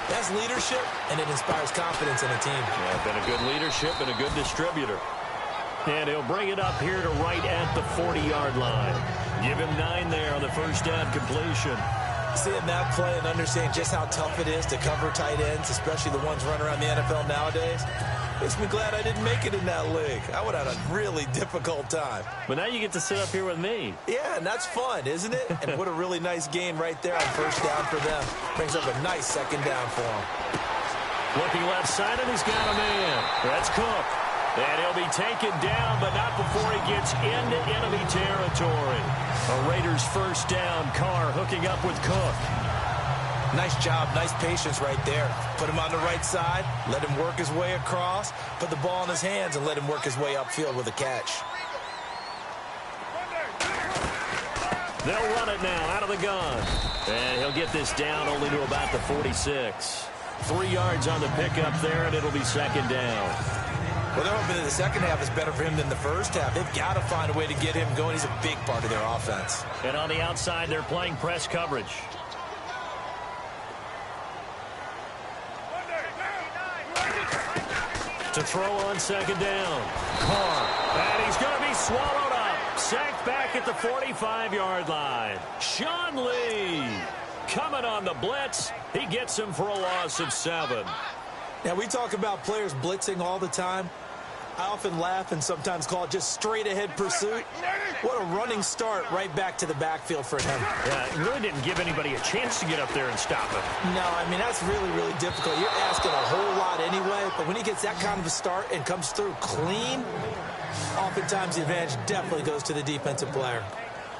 Speaker 5: That's leadership, and it inspires confidence in a team.
Speaker 4: Yeah, been a good leadership and a good distributor. And he'll bring it up here to right at the 40-yard line. Give him 9 there on the first down completion.
Speaker 5: Seeing that play and understanding just how tough it is to cover tight ends, especially the ones running around the NFL nowadays, makes me glad I didn't make it in that league. I would have had a really difficult time.
Speaker 4: But now you get to sit up here with me.
Speaker 5: Yeah, and that's fun, isn't it? And what a really nice gain right there on first down for them. Brings up a nice second down for them.
Speaker 4: Looking left side, and he's got a man. That's Cook. And he'll be taken down, but not before he gets into enemy territory. A Raiders first down. Carr hooking up with Cook.
Speaker 5: Nice job, nice patience right there. Put him on the right side, let him work his way across, put the ball in his hands, and let him work his way upfield with a catch.
Speaker 4: They'll run it now out of the gun. And he'll get this down only to about the 46. 3 yards on the pickup there, and it'll be second down.
Speaker 5: Well, they're hoping that the second half is better for him than the first half. They've got to find a way to get him going. He's a big part of their offense.
Speaker 4: And on the outside, they're playing press coverage. To throw on second down. Carr. And he's going to be swallowed up. Sacked back at the 45-yard line. Sean Lee coming on the blitz. He gets him for a loss of 7.
Speaker 5: Now, we talk about players blitzing all the time. I often laugh and sometimes call it just straight-ahead pursuit. What a running start right back to the backfield for him.
Speaker 4: Yeah, it really didn't give anybody a chance to get up there and stop him.
Speaker 5: No, I mean, that's really, really difficult. You're asking a whole lot anyway, but when he gets that kind of a start and comes through clean, oftentimes the advantage definitely goes to the defensive player.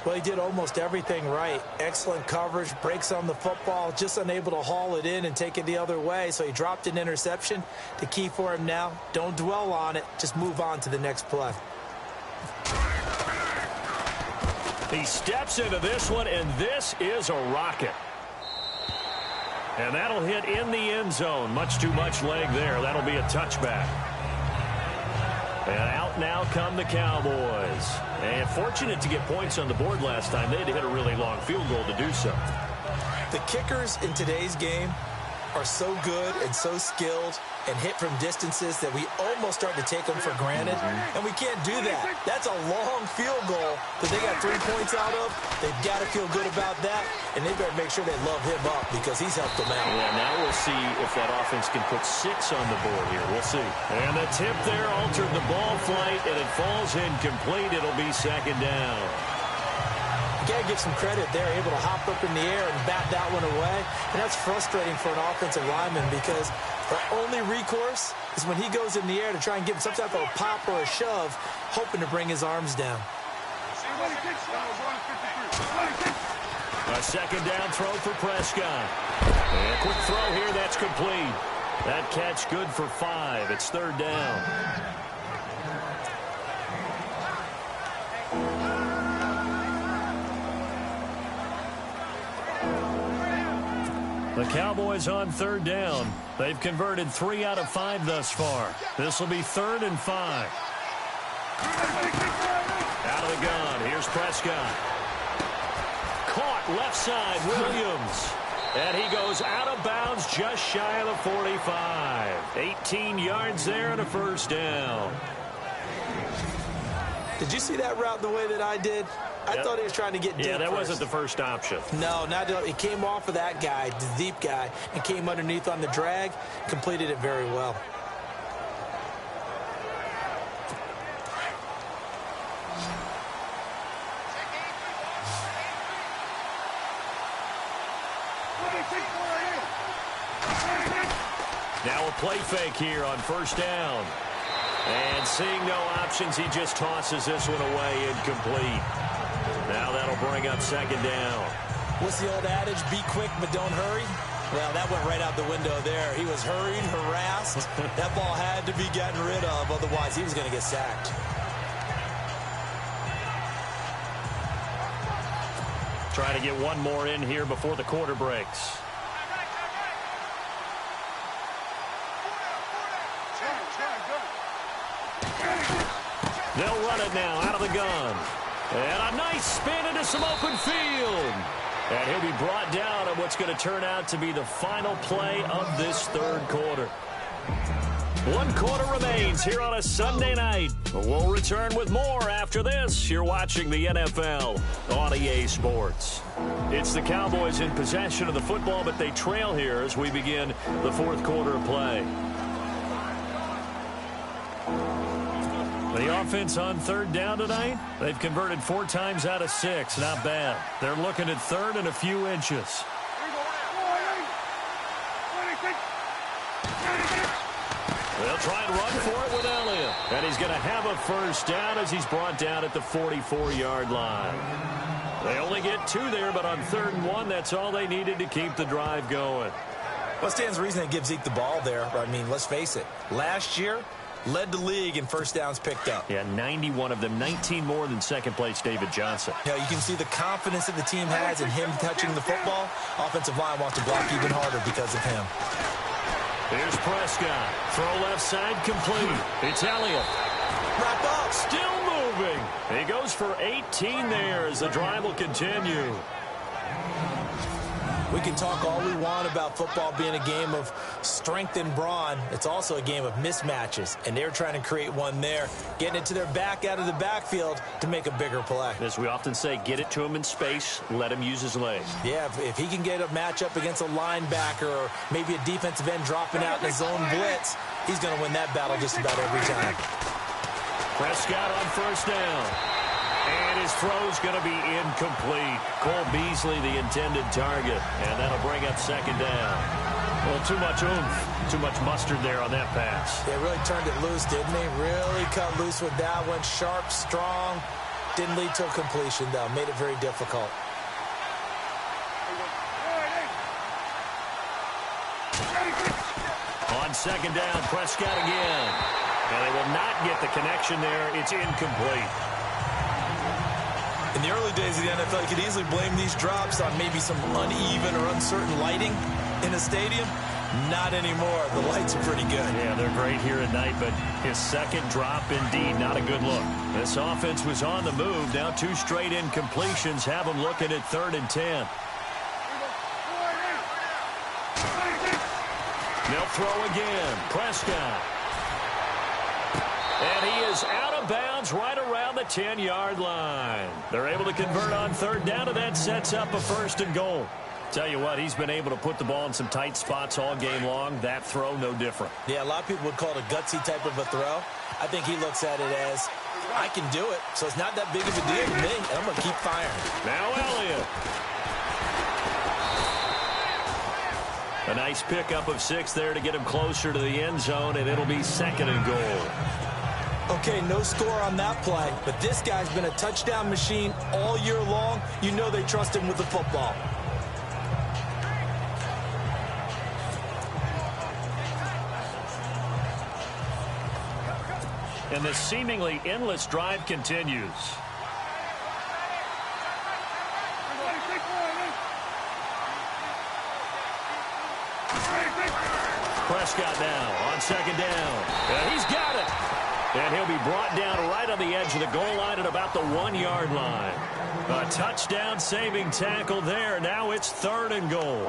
Speaker 5: Well, he did almost everything right. Excellent coverage, breaks on the football, just unable to haul it in and take it the other way, so he dropped an interception. The key for him now, don't dwell on it, just move on to the next play.
Speaker 4: He steps into this one, and this is a rocket. And that'll hit in the end zone. Much too much leg there. That'll be a touchback. And out now come the Cowboys. And fortunate to get points on the board last time. They had to hit a really long field goal to do so.
Speaker 5: The kickers in today's game are so good and so skilled and hit from distances that we almost start to take them for granted. And we can't do that. That's a long field goal that they got 3 points out of. They've got to feel good about that, and they better make sure they love him up because he's helped them out.
Speaker 4: Yeah, now we'll see if that offense can put 6 on the board here. We'll see. And the tip there altered the ball flight, and it falls incomplete. It'll be second down.
Speaker 5: You got to give some credit there, able to hop up in the air and bat that one away. And that's frustrating for an offensive lineman because the only recourse is when he goes in the air to try and give some type of a pop or a shove, hoping to bring his arms down.
Speaker 4: A second down throw for Prescott. And a quick throw here, that's complete. That catch good for 5. It's third down. The Cowboys on third down. They've converted 3 out of 5 thus far. This will be 3rd and 5. Out of the gun. Here's Prescott. Caught left side, Williams. And he goes out of bounds just shy of the 45. 18 yards there and a first down.
Speaker 5: Did you see that route the way that I did? I thought he was trying to get deep.
Speaker 4: Yeah, that
Speaker 5: first.
Speaker 4: wasn't the first option.
Speaker 5: No, not at all. He came off of that guy, the deep guy, and came underneath on the drag, completed it very well.
Speaker 4: Now a play fake here on first down. And seeing no options, he just tosses this one away, incomplete. Now that'll bring up second down.
Speaker 5: What's the old adage? Be quick, but don't hurry. Well, that went right out the window there. He was hurried, harassed. That ball had to be gotten rid of, otherwise he was going to get sacked.
Speaker 4: Trying to get one more in here before the quarter breaks. They'll run it now out of the gun. And a nice spin into some open field. And he'll be brought down on what's going to turn out to be the final play of this third quarter. 1 quarter remains here on a Sunday night. We'll return with more after this. You're watching the NFL on EA Sports. It's the Cowboys in possession of the football, but they trail here as we begin the fourth quarter of play. The offense on third down tonight, they've converted 4 times out of 6. Not bad. They're looking at third and a few inches. They'll try and run for it with Elliott. And he's going to have a first down as he's brought down at the 44-yard line. They only get 2 there, but on 3rd and 1, that's all they needed to keep the drive going.
Speaker 5: Well, stands the reason they give Zeke the ball there. I mean, let's face it. Last year, led the league in first downs picked up.
Speaker 4: Yeah, 91 of them, 19 more than second-place David Johnson.
Speaker 5: You can see the confidence that the team has in him touching the football. Offensive line wants to block even harder because of him.
Speaker 4: Here's Prescott. Throw left side complete. It's Elliott.
Speaker 5: Wrap up.
Speaker 4: Still moving. He goes for 18 there as the drive will continue.
Speaker 5: We can talk all we want about football being a game of strength and brawn. It's also a game of mismatches, and they're trying to create one there, getting it to their back out of the backfield to make a bigger play.
Speaker 4: As we often say, get it to him in space, let him use his legs.
Speaker 5: Yeah, if he can get a matchup against a linebacker or maybe a defensive end dropping out in his own blitz, he's going to win that battle just about every time.
Speaker 4: Prescott on first down. And his throw's going to be incomplete. Cole Beasley, the intended target. And that'll bring up second down. Well, too much oomph, too much mustard there on that pass.
Speaker 5: They really turned it loose, didn't they? Really cut loose with that one. Sharp, strong. Didn't lead to a completion, though. Made it very difficult.
Speaker 4: On second down, Prescott again. And they will not get the connection there. It's incomplete.
Speaker 5: In the early days of the NFL, you could easily blame these drops on maybe some uneven or uncertain lighting in a stadium. Not anymore. The lights are pretty good.
Speaker 4: Yeah, they're great here at night, but his second drop, indeed, not a good look. This offense was on the move. Now 2 straight incompletions have them looking at 3rd and 10. They'll throw again. Prescott. And he is out of bounds right around the 10-yard line. They're able to convert on 3rd down, and that sets up a 1st and goal. Tell you what, he's been able to put the ball in some tight spots all game long. That throw, no different.
Speaker 5: Yeah, a lot of people would call it a gutsy type of a throw. I think he looks at it as, I can do it, so it's not that big of a deal to me, and I'm going to keep firing.
Speaker 4: Now Elliott. A nice pickup of 6 there to get him closer to the end zone, and it'll be 2nd and goal.
Speaker 5: Okay, no score on that play, but this guy's been a touchdown machine all year long. You know they trust him with the football.
Speaker 4: And the seemingly endless drive continues. Prescott now on 2nd down. And he's got it. And he'll be brought down right on the edge of the goal line at about the 1-yard line. A touchdown-saving tackle there. Now it's 3rd and goal.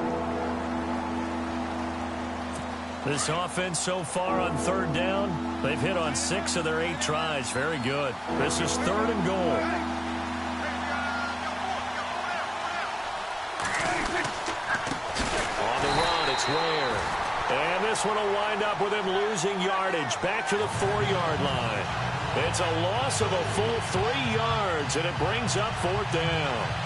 Speaker 4: This offense so far on 3rd down, they've hit on 6 of their 8 tries. Very good. This is 3rd and goal. On the run, it's Ware. And this one will wind up with him losing yardage back to the 4-yard line. It's a loss of a full 3 yards, and it brings up 4th down.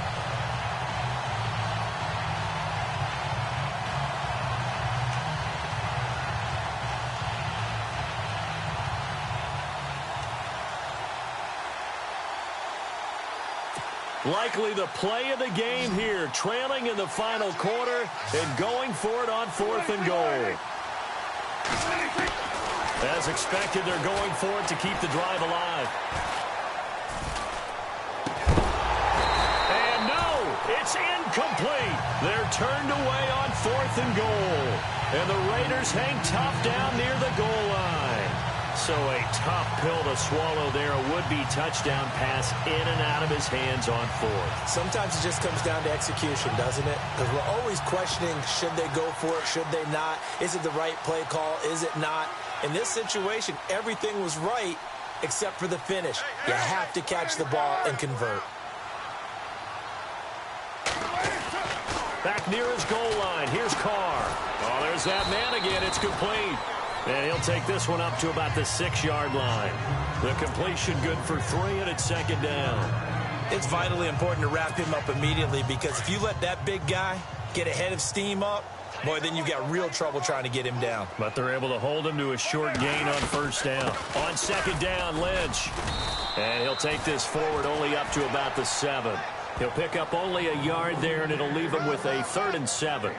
Speaker 4: Likely the play of the game here, trailing in the final quarter and going for it on 4th and goal. As expected, they're going for it to keep the drive alive. And no, it's incomplete. They're turned away on 4th and goal. And the Raiders hang tough down near the goal line. So a tough pill to swallow there. A would-be touchdown pass in and out of his hands on 4th.
Speaker 5: Sometimes it just comes down to execution, doesn't it? Because we're always questioning, should they go for it, should they not? Is it the right play call, is it not? In this situation, everything was right except for the finish. You have to catch the ball and convert.
Speaker 4: Back near his goal line. Here's Carr. Oh, there's that man again. It's complete. And he'll take this one up to about the 6-yard line. The completion good for 3, and it's 2nd down.
Speaker 5: It's vitally important to wrap him up immediately, because if you let that big guy get ahead of steam up, boy, then you've got real trouble trying to get him down.
Speaker 4: But they're able to hold him to a short gain on 1st down. On 2nd down, Lynch. And he'll take this forward only up to about the 7. He'll pick up only a yard there, and it'll leave him with a 3rd and 7.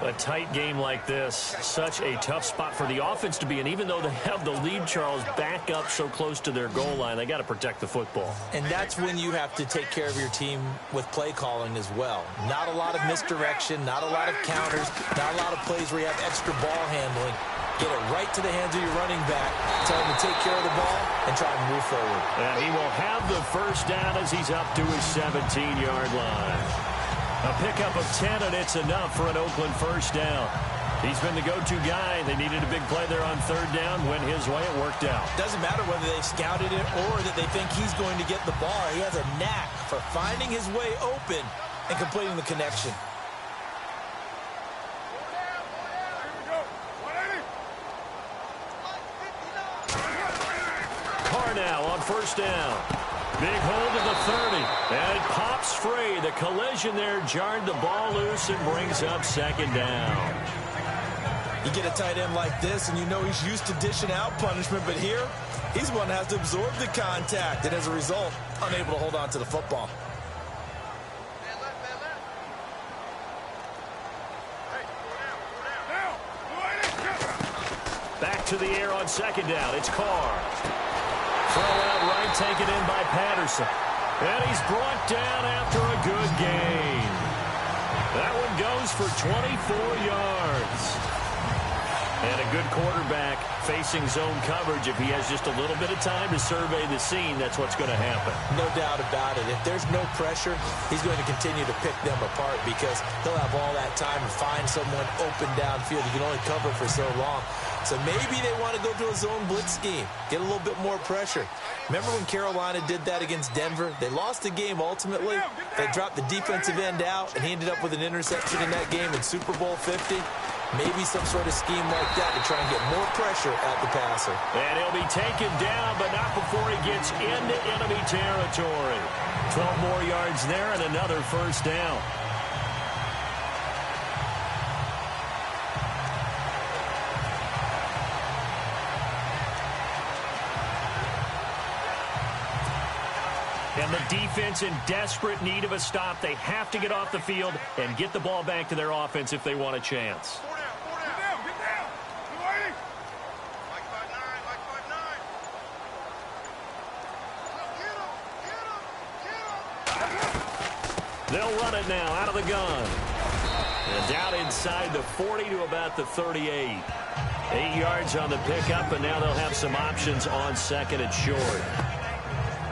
Speaker 4: A tight game like this, such a tough spot for the offense to be in. Even though they have the lead, Charles, back up so close to their goal line, they got to protect the football.
Speaker 5: And that's when you have to take care of your team with play calling as well. Not a lot of misdirection, not a lot of counters, not a lot of plays where you have extra ball handling. Get it right to the hands of your running back, tell him to take care of the ball, and try and move forward.
Speaker 4: And he will have the 1st down as he's up to his 17-yard line. A pickup of 10, and it's enough for an Oakland 1st down. He's been the go-to guy. They needed a big play there on 3rd down. Went his way. It worked out.
Speaker 5: Doesn't matter whether they've scouted it or that they think he's going to get the ball. He has a knack for finding his way open and completing the connection.
Speaker 4: Carr there now on first down. Big hold of the 30, and it pops free. The collision there jarred the ball loose and brings up second down.
Speaker 5: You get a tight end like this, and you know he's used to dishing out punishment, but here, he's one that has to absorb the contact, and as a result, unable to hold on to the football.
Speaker 4: Back to the air on second down. It's Carr. Throw out right, taken in by Patterson. And he's brought down after a good gain. That one goes for 24 yards. And a good quarterback facing zone coverage. If he has just a little bit of time to survey the scene, that's what's going to happen.
Speaker 5: No doubt about it. If there's no pressure, he's going to continue to pick them apart because he'll have all that time to find someone open downfield. You can only cover for so long. So maybe they want to go to a zone blitz scheme, get a little bit more pressure. Remember when Carolina did that against Denver? They lost the game ultimately. They dropped the defensive end out, and he ended up with an interception in that game in Super Bowl 50. Maybe some sort of scheme like that to try and get more pressure at the passer.
Speaker 4: And he'll be taken down, but not before he gets into enemy territory. 12 more yards there and another first down. And the defense in desperate need of a stop. They have to get off the field and get the ball back to their offense if they want a chance. They'll run it now out of the gun. And down inside the 40 to about the 38. 8 yards on the pickup, and now they'll have some options on second and short.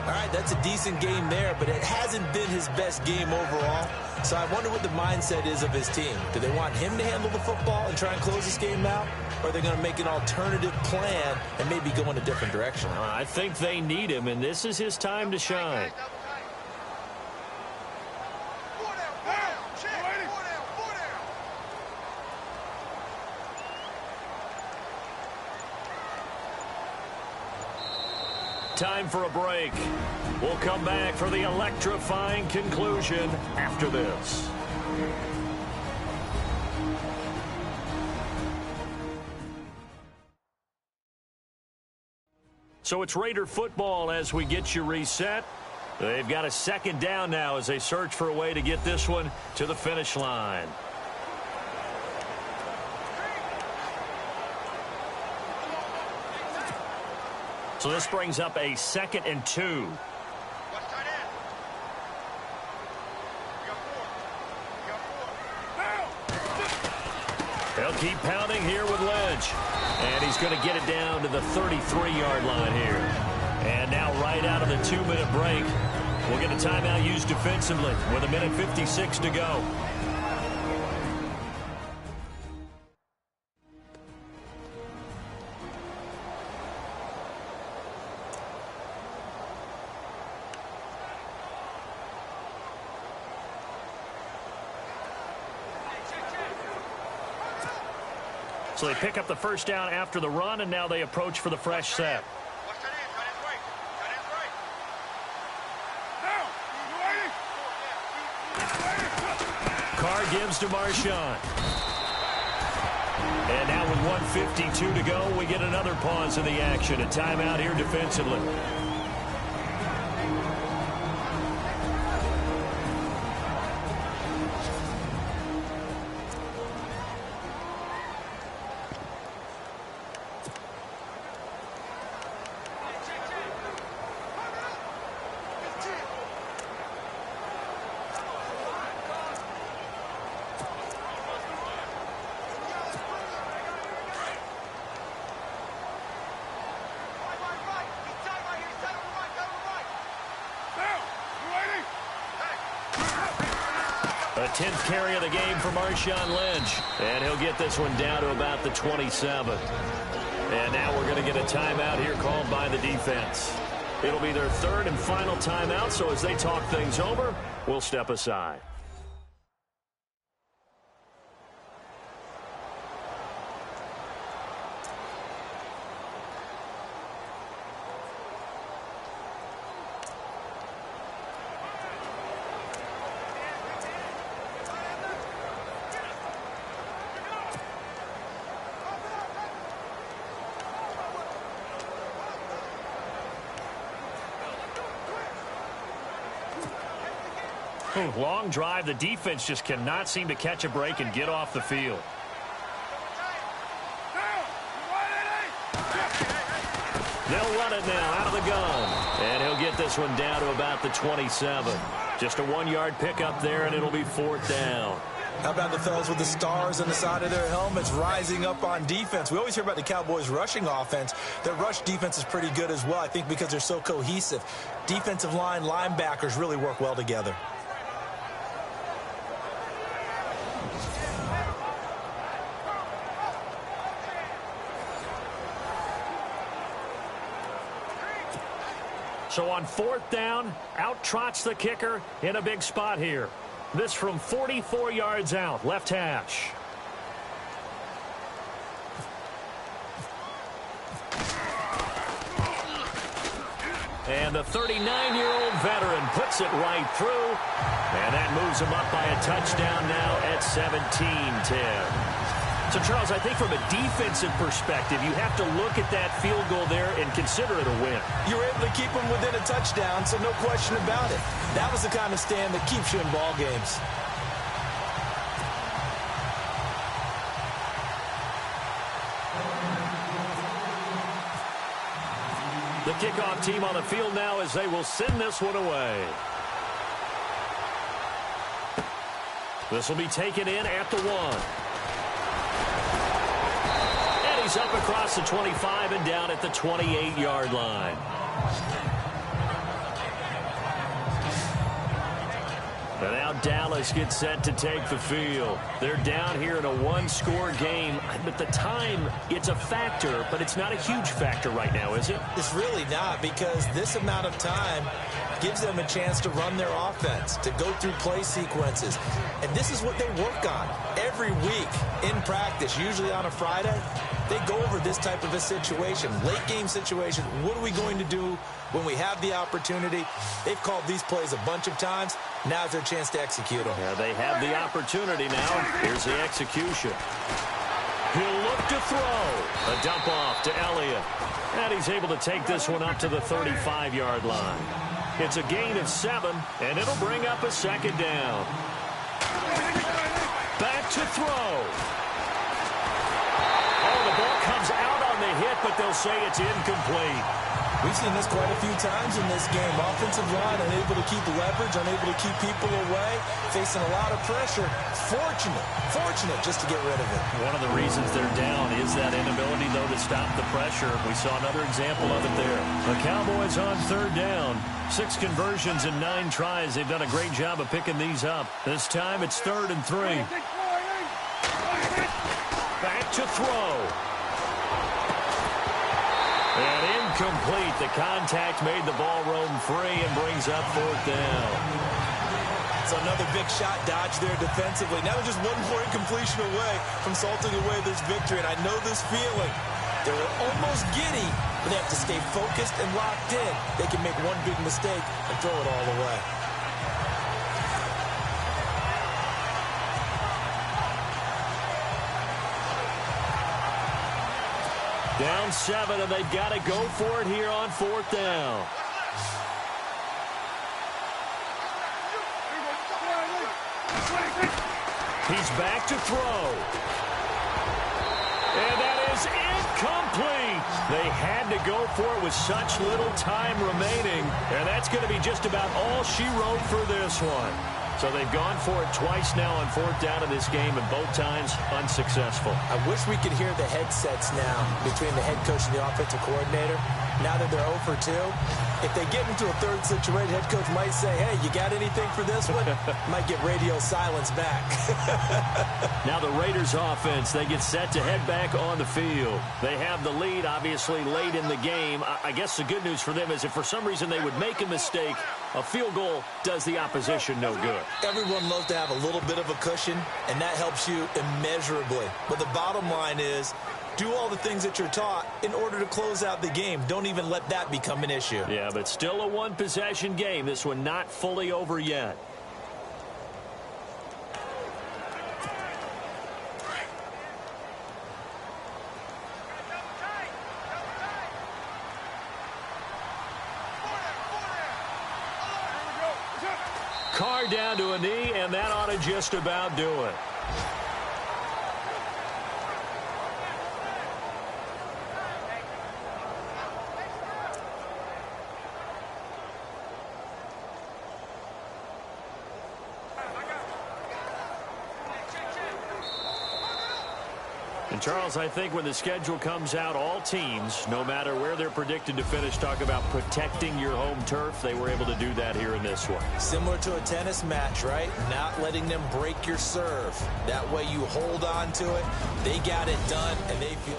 Speaker 5: All right, that's a decent game there, but it hasn't been his best game overall. So I wonder what the mindset is of his team. Do they want him to handle the football and try and close this game out? Or are they going to make an alternative plan and maybe go in a different direction?
Speaker 4: I think they need him, and this is his time to shine. Time for a break. We'll come back for the electrifying conclusion after this. So it's Raider football as we get you reset. They've got a second down now as they search for a way to get this one to the finish line. So this brings up a 2nd and 2. They'll keep pounding here with Lynch. And he's going to get it down to the 33-yard line here. And now right out of the 2-minute break, we'll get a timeout used defensively with 1:56 to go. So they pick up the first down after the run, and now they approach for the fresh set. Carr gives to Marshawn. And now with 1:52 to go, we get another pause in the action. A timeout here defensively. A 10th carry of the game for Marshawn Lynch. And he'll get this one down to about the 27. And now we're going to get a timeout here called by the defense. It'll be their third and final timeout, so as they talk things over, we'll step aside. Ooh, long drive. The defense just cannot seem to catch a break and get off the field. They'll run it now out of the gun. And he'll get this one down to about the 27. Just a 1-yard pickup there, and it'll be 4th down.
Speaker 5: How about the fellas with the stars on the side of their helmets rising up on defense? We always hear about the Cowboys' rushing offense. Their rush defense is pretty good as well, I think, because they're so cohesive. Defensive line, linebackers really work well together.
Speaker 4: So on 4th down, out trots the kicker in a big spot here. This from 44 yards out, left hash. And the 39-year-old veteran puts it right through. And that moves him up by a touchdown now at 17-10. So, Charles, I think from a defensive perspective, you have to look at that field goal there and consider it a win.
Speaker 5: You were able to keep them within a touchdown, so no question about it. That was the kind of stand that keeps you in ball games.
Speaker 4: The kickoff team on the field now as they will send this one away. This will be taken in at the 1. He's up across the 25 and down at the 28-yard line. And now Dallas gets set to take the field. They're down here in a 1-score game. But the time, it's a factor, but it's not a huge factor right now, is it?
Speaker 5: It's really not, because this amount of time gives them a chance to run their offense, to go through play sequences. And this is what they work on every week in practice, usually on a Friday. They go over this type of a situation, late game situation. What are we going to do when we have the opportunity? They've called these plays a bunch of times. Now's their chance to execute them.
Speaker 4: Yeah, they have the opportunity now. Here's the execution. He'll look to throw. A dump off to Elliott. And he's able to take this one up to the 35-yard line. It's a gain of 7, and it'll bring up a 2nd down. Back to throw. Oh, the ball comes out on the hit, but they'll say it's incomplete.
Speaker 5: We've seen this quite a few times in this game. Offensive line unable to keep leverage, unable to keep people away, facing a lot of pressure. Fortunate just to get rid of it.
Speaker 4: One of the reasons they're down is that inability, though, to stop the pressure. We saw another example of it there. The Cowboys on 3rd down. 6 conversions and 9 tries. They've done a great job of picking these up. This time it's 3rd and 3. Back to throw. And incomplete. The contact made the ball roam free and brings up 4th down.
Speaker 5: So another big shot dodge there defensively. Now they're just one more incompletion away from salting away this victory. And I know this feeling. They were almost giddy, but they have to stay focused and locked in. They can make one big mistake and throw it all away.
Speaker 4: Down 7, and they've got to go for it here on 4th down. He's back to throw. And that is incomplete. They had to go for it with such little time remaining. And that's going to be just about all she wrote for this one. So they've gone for it twice now on 4th down in this game, and both times unsuccessful.
Speaker 5: I wish we could hear the headsets now between the head coach and the offensive coordinator. Now that they're 0 for 2, if they get into a 3rd situation, head coach might say, hey, you got anything for this one? Might get radio silence back.
Speaker 4: Now the Raiders offense, they get set to head back on the field. They have the lead, obviously, late in the game. I guess the good news for them is if for some reason they would make a mistake, a field goal does the opposition no good.
Speaker 5: Everyone loves to have a little bit of a cushion, and that helps you immeasurably. But the bottom line is, do all the things that you're taught in order to close out the game. Don't even let that become an issue.
Speaker 4: Yeah, but still a one-possession game. This one not fully over yet. Carr down to a knee, and that ought to just about do it. And, Charles, I think when the schedule comes out, all teams, no matter where they're predicted to finish, talk about protecting your home turf. They were able to do that here in this one.
Speaker 5: Similar to a tennis match, right? Not letting them break your serve. That way you hold on to it. They got it done, and they feel...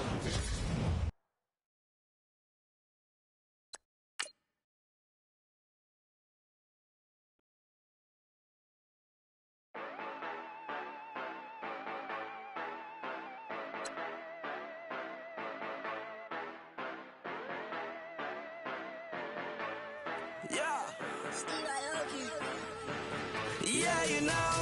Speaker 1: Yeah. Yeah, you know.